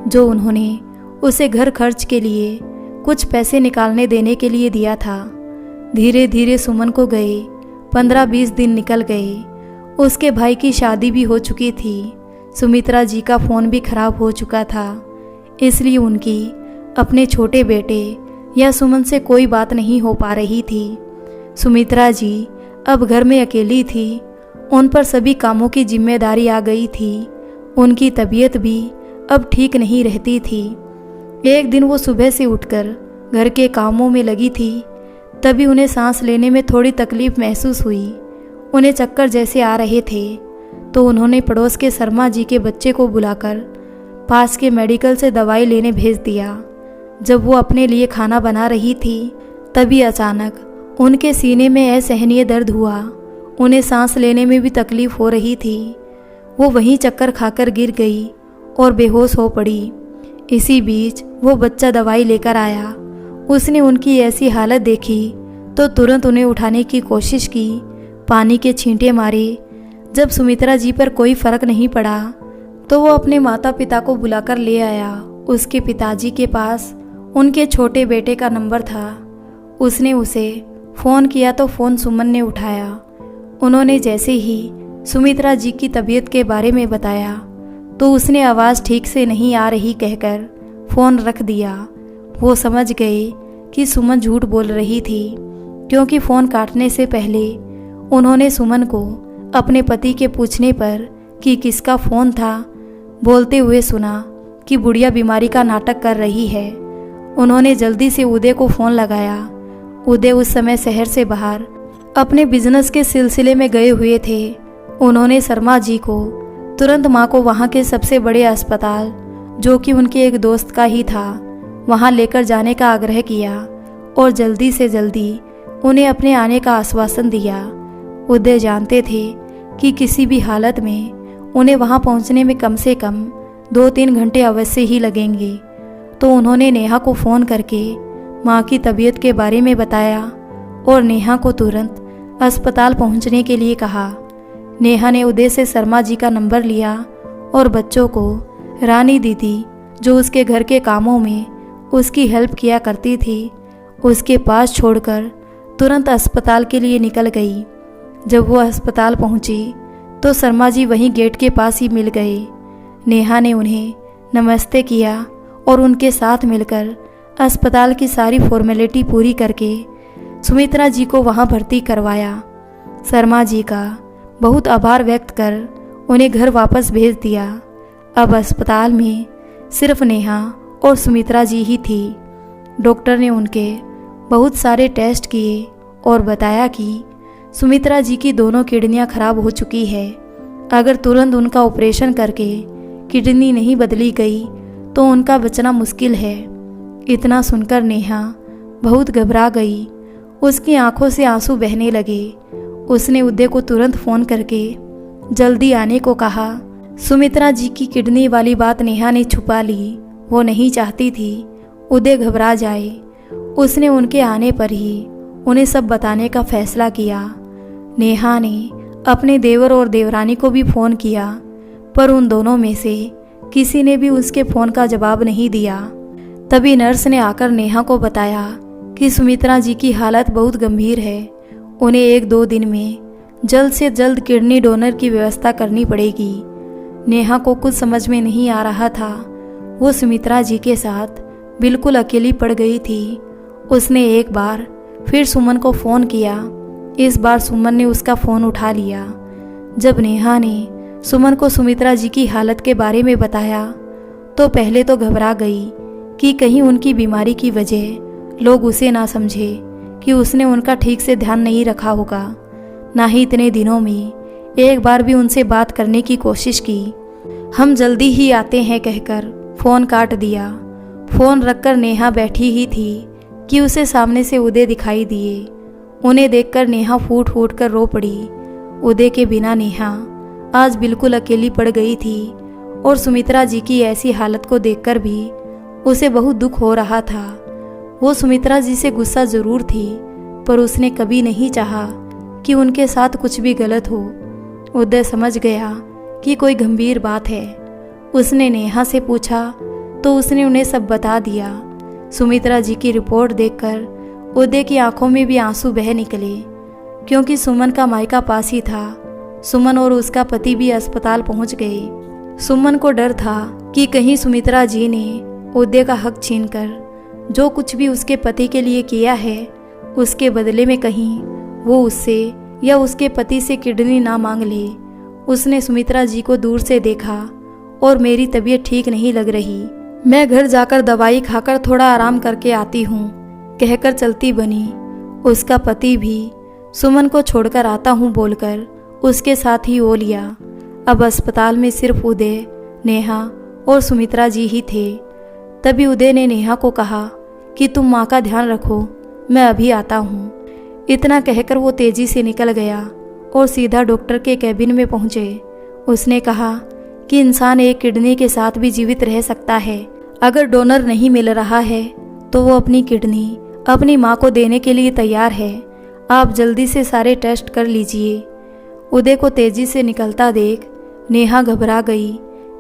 जो उन्होंने उसे घर खर्च के लिए कुछ पैसे निकालने देने के लिए दिया था। धीरे धीरे सुमन को गए 15-20 दिन निकल गए। उसके भाई की शादी भी हो चुकी थी। सुमित्रा जी का फ़ोन भी खराब हो चुका था, इसलिए उनकी अपने छोटे बेटे या सुमन से कोई बात नहीं हो पा रही थी। सुमित्रा जी अब घर में अकेली थी। उन पर सभी कामों की जिम्मेदारी आ गई थी। उनकी तबीयत भी अब ठीक नहीं रहती थी। एक दिन वो सुबह से उठकर घर के कामों में लगी थी, तभी उन्हें सांस लेने में थोड़ी तकलीफ महसूस हुई। उन्हें चक्कर जैसे आ रहे थे, तो उन्होंने पड़ोस के शर्मा जी के बच्चे को बुलाकर पास के मेडिकल से दवाई लेने भेज दिया। जब वो अपने लिए खाना बना रही थी, तभी अचानक उनके सीने में असहनीय दर्द हुआ। उन्हें सांस लेने में भी तकलीफ हो रही थी। वो वहीं चक्कर खाकर गिर गई और बेहोश हो पड़ी। इसी बीच वो बच्चा दवाई लेकर आया। उसने उनकी ऐसी हालत देखी तो तुरंत उन्हें उठाने की कोशिश की, पानी के छींटे मारे। जब सुमित्रा जी पर कोई फर्क नहीं पड़ा तो वो अपने माता पिता को बुलाकर ले आया। उसके पिताजी के पास उनके छोटे बेटे का नंबर था। उसने उसे फ़ोन किया तो फ़ोन सुमन ने उठाया। उन्होंने जैसे ही सुमित्रा जी की तबीयत के बारे में बताया तो उसने आवाज़ ठीक से नहीं आ रही कहकर फ़ोन रख दिया। वो समझ गए कि सुमन झूठ बोल रही थी, क्योंकि फ़ोन काटने से पहले उन्होंने सुमन को अपने पति के पूछने पर कि किसका फ़ोन था बोलते हुए सुना कि बुढ़िया बीमारी का नाटक कर रही है। उन्होंने जल्दी से उदय को फ़ोन लगाया। उदय उस समय शहर से बाहर अपने बिजनेस के सिलसिले में गए हुए थे। उन्होंने शर्मा जी को तुरंत माँ को वहाँ के सबसे बड़े अस्पताल, जो कि उनके एक दोस्त का ही था, वहाँ लेकर जाने का आग्रह किया और जल्दी से जल्दी उन्हें अपने आने का आश्वासन दिया। उदय जानते थे कि किसी भी हालत में उन्हें वहाँ पहुँचने में कम से कम 2-3 घंटे अवश्य ही लगेंगे। तो उन्होंने नेहा को फ़ोन करके माँ की तबीयत के बारे में बताया और नेहा को तुरंत अस्पताल पहुँचने के लिए कहा। नेहा ने उदय से शर्मा जी का नंबर लिया और बच्चों को रानी दीदी, जो उसके घर के कामों में उसकी हेल्प किया करती थी, उसके पास छोड़कर तुरंत अस्पताल के लिए निकल गई। जब वो अस्पताल पहुंची तो शर्मा जी वहीं गेट के पास ही मिल गए। नेहा ने उन्हें नमस्ते किया और उनके साथ मिलकर अस्पताल की सारी फॉर्मेलिटी पूरी करके सुमित्रा जी को वहां भर्ती करवाया। शर्मा जी का बहुत आभार व्यक्त कर उन्हें घर वापस भेज दिया। अब अस्पताल में सिर्फ नेहा और सुमित्रा जी ही थी। डॉक्टर ने उनके बहुत सारे टेस्ट किए और बताया कि सुमित्रा जी की दोनों किडनियां खराब हो चुकी है। अगर तुरंत उनका ऑपरेशन करके किडनी नहीं बदली गई तो उनका बचना मुश्किल है। इतना सुनकर नेहा बहुत घबरा गई। उसकी आंखों से आंसू बहने लगे। उसने उदय को तुरंत फ़ोन करके जल्दी आने को कहा। सुमित्रा जी की किडनी वाली बात नेहा ने छुपा ली। वो नहीं चाहती थी उदय घबरा जाए। उसने उनके आने पर ही उन्हें सब बताने का फैसला किया। नेहा ने अपने देवर और देवरानी को भी फ़ोन किया, पर उन दोनों में से किसी ने भी उसके फ़ोन का जवाब नहीं दिया। तभी नर्स ने आकर नेहा को बताया कि सुमित्रा जी की हालत बहुत गंभीर है। उन्हें 1-2 दिन में जल्द से जल्द किडनी डोनर की व्यवस्था करनी पड़ेगी। नेहा को कुछ समझ में नहीं आ रहा था। वो सुमित्रा जी के साथ बिल्कुल अकेली पड़ गई थी। उसने एक बार फिर सुमन को फ़ोन किया। इस बार सुमन ने उसका फ़ोन उठा लिया। जब नेहा ने सुमन को सुमित्रा जी की हालत के बारे में बताया तो पहले तो घबरा गई कि कहीं उनकी बीमारी की वजह लोग उसे ना समझे कि उसने उनका ठीक से ध्यान नहीं रखा होगा। ना ही इतने दिनों में एक बार भी उनसे बात करने की कोशिश की। हम जल्दी ही आते हैं कहकर फ़ोन काट दिया। फ़ोन रखकर नेहा बैठी ही थी कि उसे सामने से उदय दिखाई दिए। उन्हें देखकर नेहा फूट फूट कर रो पड़ी। उदय के बिना नेहा आज बिल्कुल अकेली पड़ गई थी और सुमित्रा जी की ऐसी हालत को देखकर भी उसे बहुत दुख हो रहा था। वो सुमित्रा जी से गुस्सा जरूर थी, पर उसने कभी नहीं चाहा कि उनके साथ कुछ भी गलत हो। उदय समझ गया कि कोई गंभीर बात है। उसने नेहा से पूछा तो उसने उन्हें सब बता दिया। सुमित्रा जी की रिपोर्ट देखकर उदय की आंखों में भी आंसू बह निकले, क्योंकि सुमन का मायका पास ही था। सुमन और उसका पति भी अस्पताल पहुंच गए। सुमन को डर था कि कहीं सुमित्रा जी ने उदय का हक छीनकर जो कुछ भी उसके पति के लिए किया है उसके बदले में कहीं वो उससे या उसके पति से किडनी ना मांग ले। उसने सुमित्रा जी को दूर से देखा और मेरी तबीयत ठीक नहीं लग रही, मैं घर जाकर दवाई खाकर थोड़ा आराम करके आती हूँ कहकर चलती बनी। उसका पति भी सुमन को छोड़कर आता हूँ बोलकर उसके साथ ही हो लिया। अब अस्पताल में सिर्फ उदय, नेहा और सुमित्रा जी ही थे। तभी उदय ने नेहा को कहा कि तुम माँ का ध्यान रखो, मैं अभी आता हूँ। इतना कहकर वो तेजी से निकल गया और सीधा डॉक्टर के कैबिन में पहुँचे। उसने कहा कि इंसान एक किडनी के साथ भी जीवित रह सकता है। अगर डोनर नहीं मिल रहा है तो वो अपनी किडनी अपनी माँ को देने के लिए तैयार है। आप जल्दी से सारे टेस्ट कर लीजिए। उदय को तेजी से निकलता देख नेहा घबरा गई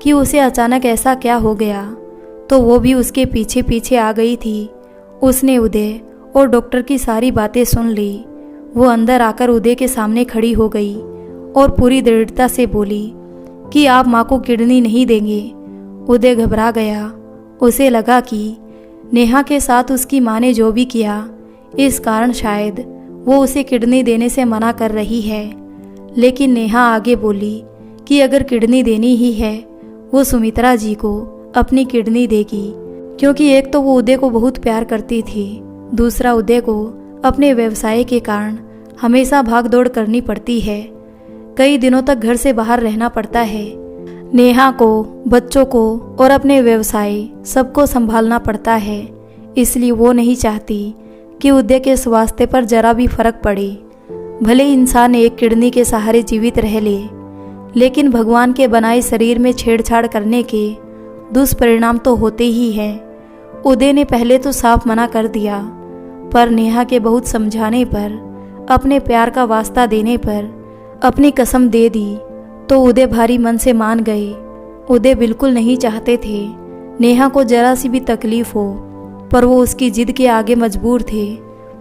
कि उसे अचानक ऐसा क्या हो गया, तो वो भी उसके पीछे पीछे आ गई थी। उसने उदय और डॉक्टर की सारी बातें सुन ली। वो अंदर आकर उदय के सामने खड़ी हो गई और पूरी दृढ़ता से बोली कि आप माँ को किडनी नहीं देंगे। उदय घबरा गया। उसे लगा कि नेहा के साथ उसकी माँ ने जो भी किया, इस कारण शायद वो उसे किडनी देने से मना कर रही है। लेकिन नेहा आगे बोली कि अगर किडनी देनी ही है, वो सुमित्रा जी को अपनी किडनी देगी, क्योंकि एक तो वो उदय को बहुत प्यार करती थी, दूसरा उदय को अपने व्यवसाय के कारण हमेशा भाग दौड़ करनी पड़ती है। कई दिनों तक घर से बाहर रहना पड़ता है। नेहा को, बच्चों को और अपने व्यवसाय सबको संभालना पड़ता है। इसलिए वो नहीं चाहती कि उदय के स्वास्थ्य पर जरा भी फर्क पड़े। भले इंसान एक किडनी के सहारे जीवित रह ले, लेकिन भगवान के बनाए शरीर में छेड़छाड़ करने के दुष्परिणाम तो होते ही हैं। उदय ने पहले तो साफ मना कर दिया, पर नेहा के बहुत समझाने पर, अपने प्यार का वास्ता देने पर अपनी कसम दे दी तो उदय भारी मन से मान गए। उदय बिल्कुल नहीं चाहते थे नेहा को जरा सी भी तकलीफ हो, पर वो उसकी जिद के आगे मजबूर थे।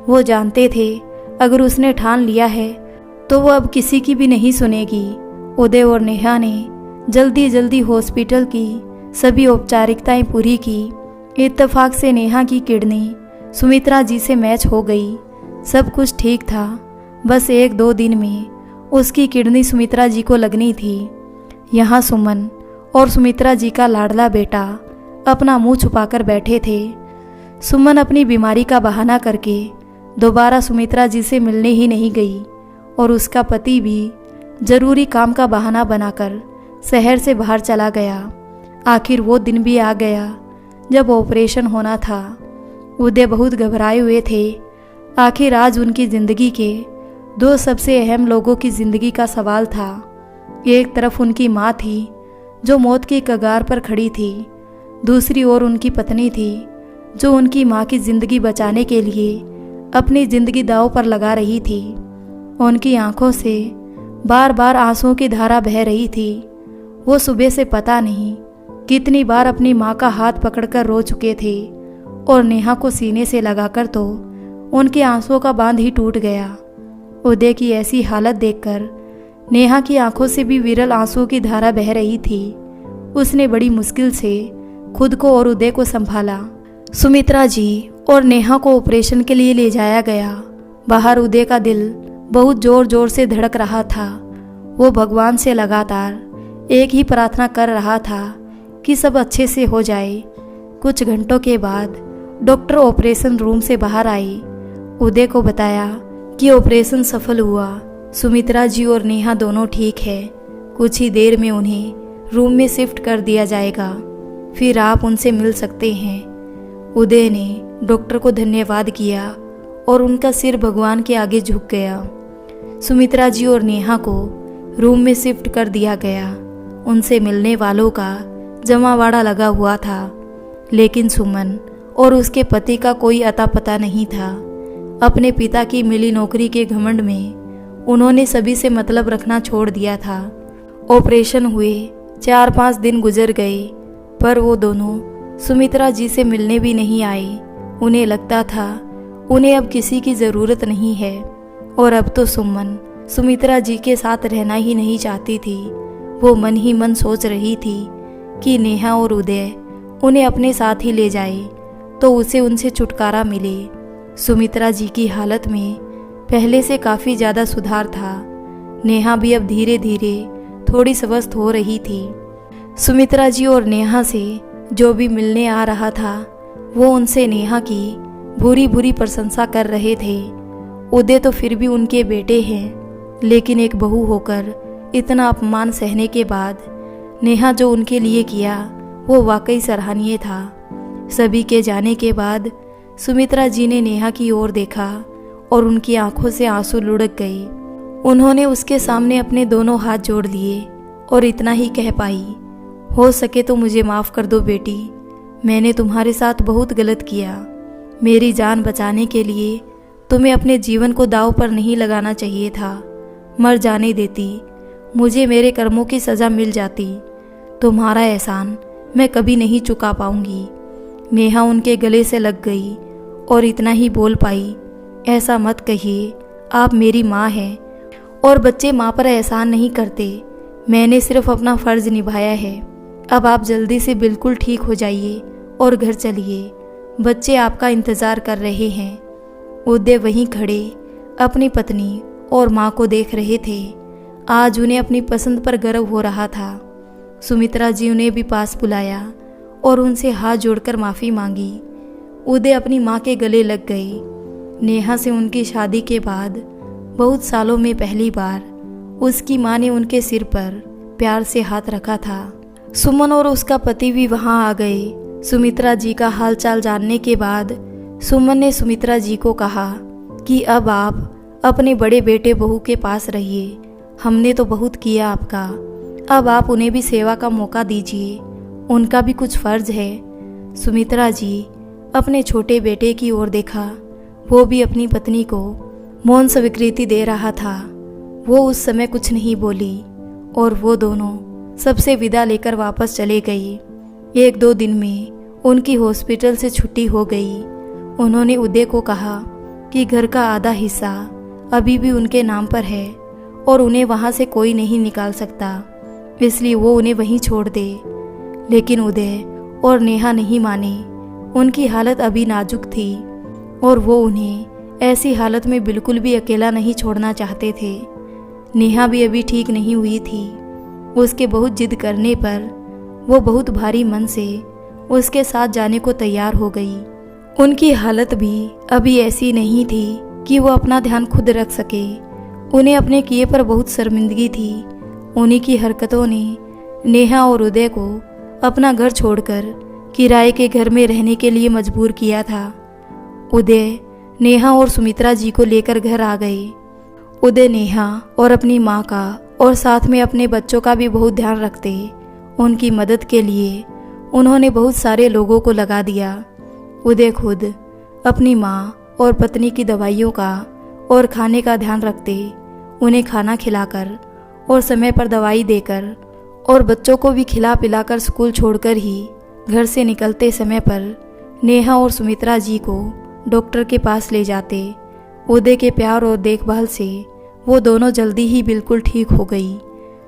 वो जानते थे अगर उसने ठान लिया है तो वो अब किसी की भी नहीं सुनेगी। उदय और नेहा ने जल्दी जल्दी हॉस्पिटल की सभी औपचारिकताएं पूरी की। इत्तेफाक से नेहा की किडनी सुमित्रा जी से मैच हो गई। सब कुछ ठीक था। बस 1-2 दिन में उसकी किडनी सुमित्रा जी को लगनी थी। यहाँ सुमन और सुमित्रा जी का लाडला बेटा अपना मुंह छुपाकर बैठे थे। सुमन अपनी बीमारी का बहाना करके दोबारा सुमित्रा जी से मिलने ही नहीं गई, और उसका पति भी जरूरी काम का बहाना बनाकर शहर से बाहर चला गया। आखिर वो दिन भी आ गया जब ऑपरेशन होना था। उदय बहुत घबराए हुए थे। आखिर आज उनकी ज़िंदगी के 2 सबसे अहम लोगों की ज़िंदगी का सवाल था। एक तरफ उनकी माँ थी जो मौत की कगार पर खड़ी थी, दूसरी ओर उनकी पत्नी थी जो उनकी माँ की ज़िंदगी बचाने के लिए अपनी ज़िंदगी दांव पर लगा रही थी। उनकी आंखों से बार बार आंसुओं की धारा बह रही थी। वो सुबह से पता नहीं कितनी बार अपनी माँ का हाथ पकड़कर रो चुके थे, और नेहा को सीने से लगाकर तो उनके आंसुओं का बांध ही टूट गया। उदय की ऐसी हालत देखकर नेहा की आंखों से भी विरल आंसुओं की धारा बह रही थी। उसने बड़ी मुश्किल से खुद को और उदय को संभाला। सुमित्रा जी और नेहा को ऑपरेशन के लिए ले जाया गया। बाहर उदय का दिल बहुत जोर जोर से धड़क रहा था। वो भगवान से लगातार एक ही प्रार्थना कर रहा था कि सब अच्छे से हो जाए। कुछ घंटों के बाद डॉक्टर ऑपरेशन रूम से बाहर आए। उदय को बताया कि ऑपरेशन सफल हुआ। सुमित्रा जी और नेहा दोनों ठीक है। कुछ ही देर में उन्हें रूम में शिफ्ट कर दिया जाएगा, फिर आप उनसे मिल सकते हैं। उदय ने डॉक्टर को धन्यवाद किया और उनका सिर भगवान के आगे झुक गया। सुमित्रा जी और नेहा को रूम में शिफ्ट कर दिया गया। उनसे मिलने वालों का जमावाड़ा लगा हुआ था, लेकिन सुमन और उसके पति का कोई अता पता नहीं था। अपने पिता की मिली नौकरी के घमंड में उन्होंने सभी से मतलब रखना छोड़ दिया था। ऑपरेशन हुए 4-5 दिन गुजर गए, पर वो दोनों सुमित्रा जी से मिलने भी नहीं आए। उन्हें लगता था उन्हें अब किसी की ज़रूरत नहीं है, और अब तो सुमन सुमित्रा जी के साथ रहना ही नहीं चाहती थी। वो मन ही मन सोच रही थी कि नेहा और उदय उन्हें अपने साथ ही ले जाए तो उसे उनसे छुटकारा मिले। सुमित्रा जी की हालत में पहले से काफ़ी ज़्यादा सुधार था। नेहा भी अब धीरे धीरे थोड़ी स्वस्थ हो रही थी। सुमित्रा जी और नेहा से जो भी मिलने आ रहा था वो उनसे नेहा की बुरी बुरी प्रशंसा कर रहे थे। उदय तो फिर भी उनके बेटे हैं, लेकिन एक बहू होकर इतना अपमान सहने के बाद नेहा जो उनके लिए किया वो वाकई सराहनीय था। सभी के जाने के बाद सुमित्रा जी ने नेहा की ओर देखा और उनकी आंखों से आंसू लुढ़क गए। उन्होंने उसके सामने अपने दोनों हाथ जोड़ लिए और इतना ही कह पाई, हो सके तो मुझे माफ़ कर दो बेटी, मैंने तुम्हारे साथ बहुत गलत किया। मेरी जान बचाने के लिए तुम्हें अपने जीवन को दांव पर नहीं लगाना चाहिए था। मर जाने देती, मुझे मेरे कर्मों की सज़ा मिल जाती। तुम्हारा एहसान मैं कभी नहीं चुका पाऊंगी। नेहा उनके गले से लग गई और इतना ही बोल पाई, ऐसा मत कहिए, आप मेरी माँ हैं और बच्चे माँ पर एहसान नहीं करते। मैंने सिर्फ अपना फ़र्ज़ निभाया है। अब आप जल्दी से बिल्कुल ठीक हो जाइए और घर चलिए, बच्चे आपका इंतज़ार कर रहे हैं। उदय वहीं खड़े अपनी पत्नी और माँ को देख रहे थे। आज उन्हें अपनी पसंद पर गर्व हो रहा था। सुमित्रा जी उन्हें भी पास बुलाया और उनसे हाथ जोड़कर माफ़ी मांगी। उदय अपनी माँ के गले लग गए। नेहा से उनकी शादी के बाद बहुत सालों में पहली बार उसकी माँ ने उनके सिर पर प्यार से हाथ रखा था। सुमन और उसका पति भी वहाँ आ गए। सुमित्रा जी का हालचाल जानने के बाद सुमन ने सुमित्रा जी को कहा कि अब आप अपने बड़े बेटे बहू के पास रहिए। हमने तो बहुत किया आपका, अब आप उन्हें भी सेवा का मौका दीजिए, उनका भी कुछ फ़र्ज है। सुमित्रा जी अपने छोटे बेटे की ओर देखा। वो भी अपनी पत्नी को मौन स्वीकृति दे रहा था। वो उस समय कुछ नहीं बोली और वो दोनों सबसे विदा लेकर वापस चले गई। 1-2 दिन में उनकी हॉस्पिटल से छुट्टी हो गई। उन्होंने उदय को कहा कि घर का आधा हिस्सा अभी भी उनके नाम पर है और उन्हें वहाँ से कोई नहीं निकाल सकता, इसलिए वो उन्हें वहीं छोड़ दे। लेकिन उदय और नेहा नहीं माने। उनकी हालत अभी नाजुक थी और वो उन्हें ऐसी हालत में बिल्कुल भी अकेला नहीं छोड़ना चाहते थे। नेहा भी अभी ठीक नहीं हुई थी। उसके बहुत जिद करने पर वो बहुत भारी मन से उसके साथ जाने को तैयार हो गई। उनकी हालत भी अभी ऐसी नहीं थी कि वो अपना ध्यान खुद रख सके। उन्हें अपने किए पर बहुत शर्मिंदगी थी। उन्हीं की हरकतों ने नेहा और उदय को अपना घर छोड़कर किराए के घर में रहने के लिए मजबूर किया था। उदय नेहा और सुमित्रा जी को लेकर घर आ गए। उदय नेहा और अपनी माँ का और साथ में अपने बच्चों का भी बहुत ध्यान रखते। उनकी मदद के लिए उन्होंने बहुत सारे लोगों को लगा दिया। उदय खुद अपनी माँ और पत्नी की दवाइयों का और खाने का ध्यान रखते, उन्हें खाना खिलाकर और समय पर दवाई देकर और बच्चों को भी खिला पिलाकर स्कूल छोड़कर ही घर से निकलते समय पर नेहा और सुमित्रा जी को डॉक्टर के पास ले जाते। उदय के प्यार और देखभाल से वो दोनों जल्दी ही बिल्कुल ठीक हो गई।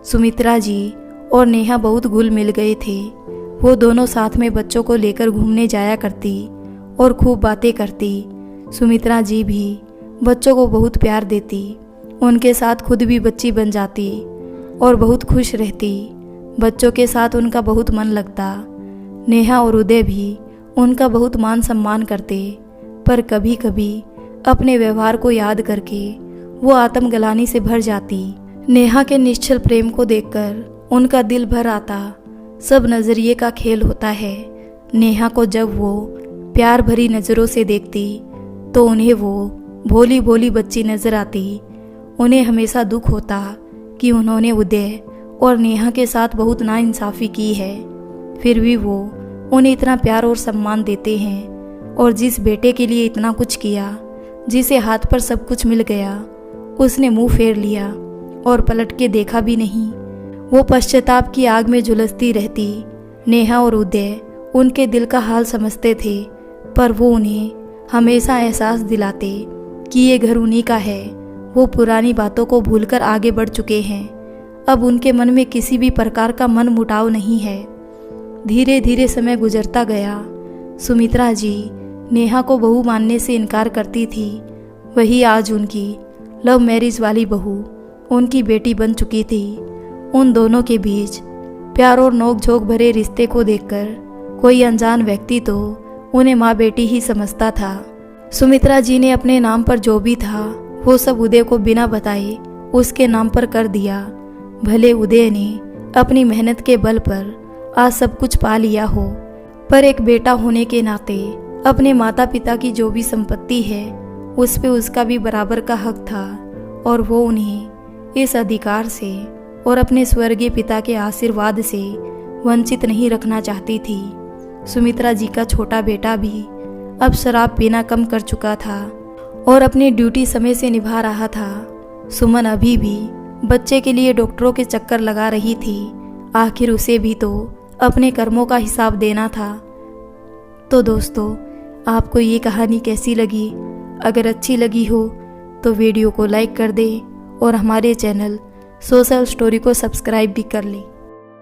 सुमित्रा जी और नेहा बहुत घुल मिल गए थे। वो दोनों साथ में बच्चों को लेकर घूमने जाया करती और खूब बातें करती। सुमित्रा जी भी बच्चों को बहुत प्यार देती, उनके साथ खुद भी बच्ची बन जाती और बहुत खुश रहती। बच्चों के साथ उनका बहुत मन लगता। नेहा और उदय भी उनका बहुत मान सम्मान करते, पर कभी कभी अपने व्यवहार को याद करके वो आत्मग्लानि से भर जाती। नेहा के निश्चल प्रेम को देखकर उनका दिल भर आता। सब नज़रिए का खेल होता है। नेहा को जब वो प्यार भरी नज़रों से देखती तो उन्हें वो भोली भोली बच्ची नजर आती। उन्हें हमेशा दुख होता कि उन्होंने उदय और नेहा के साथ बहुत नाइंसाफ़ी की है। फिर भी वो उन्हें इतना प्यार और सम्मान देते हैं और जिस बेटे के लिए इतना कुछ किया, जिसे हाथ पर सब कुछ मिल गया, उसने मुंह फेर लिया और पलट के देखा भी नहीं। वो पश्चाताप की आग में झुलसती रहती। नेहा और उदय उनके दिल का हाल समझते थे, पर वो उन्हें हमेशा एहसास दिलाते कि ये घर उन्हीं का है। वो पुरानी बातों को भूलकर आगे बढ़ चुके हैं। अब उनके मन में किसी भी प्रकार का मन मुटाव नहीं है। धीरे धीरे समय गुजरता गया। सुमित्रा जी नेहा को बहू मानने से इनकार करती थी। वही आज उनकी लव मैरिज वाली बहू उनकी बेटी बन चुकी थी। उन दोनों के बीच प्यार और नोक-झोंक भरे रिश्ते को देखकर कोई अनजान व्यक्ति तो उन्हें माँ बेटी ही समझता था। सुमित्रा जी ने अपने नाम पर जो भी था वो सब उदय को बिना बताए उसके नाम पर कर दिया। भले उदय ने अपनी मेहनत के बल पर आज सब कुछ पा लिया हो, पर एक बेटा होने के नाते अपने माता पिता की जो भी संपत्ति है उस पे उसका भी बराबर का हक था और वो उन्हें इस अधिकार से और अपने स्वर्गीय पिता के आशीर्वाद से वंचित नहीं रखना चाहती थी। सुमित्रा जी का छोटा बेटा भी अब शराब पीना कम कर चुका था और अपनी ड्यूटी समय से निभा रहा था। सुमन अभी भी बच्चे के लिए डॉक्टरों के चक्कर लगा रही थी। आखिर उसे भी तो अपने कर्मों का हिसाब देना था। तो दोस्तों, आपको ये कहानी कैसी लगी? अगर अच्छी लगी हो तो वीडियो को लाइक कर दें और हमारे चैनल सोशल स्टोरी को सब्सक्राइब भी कर लें।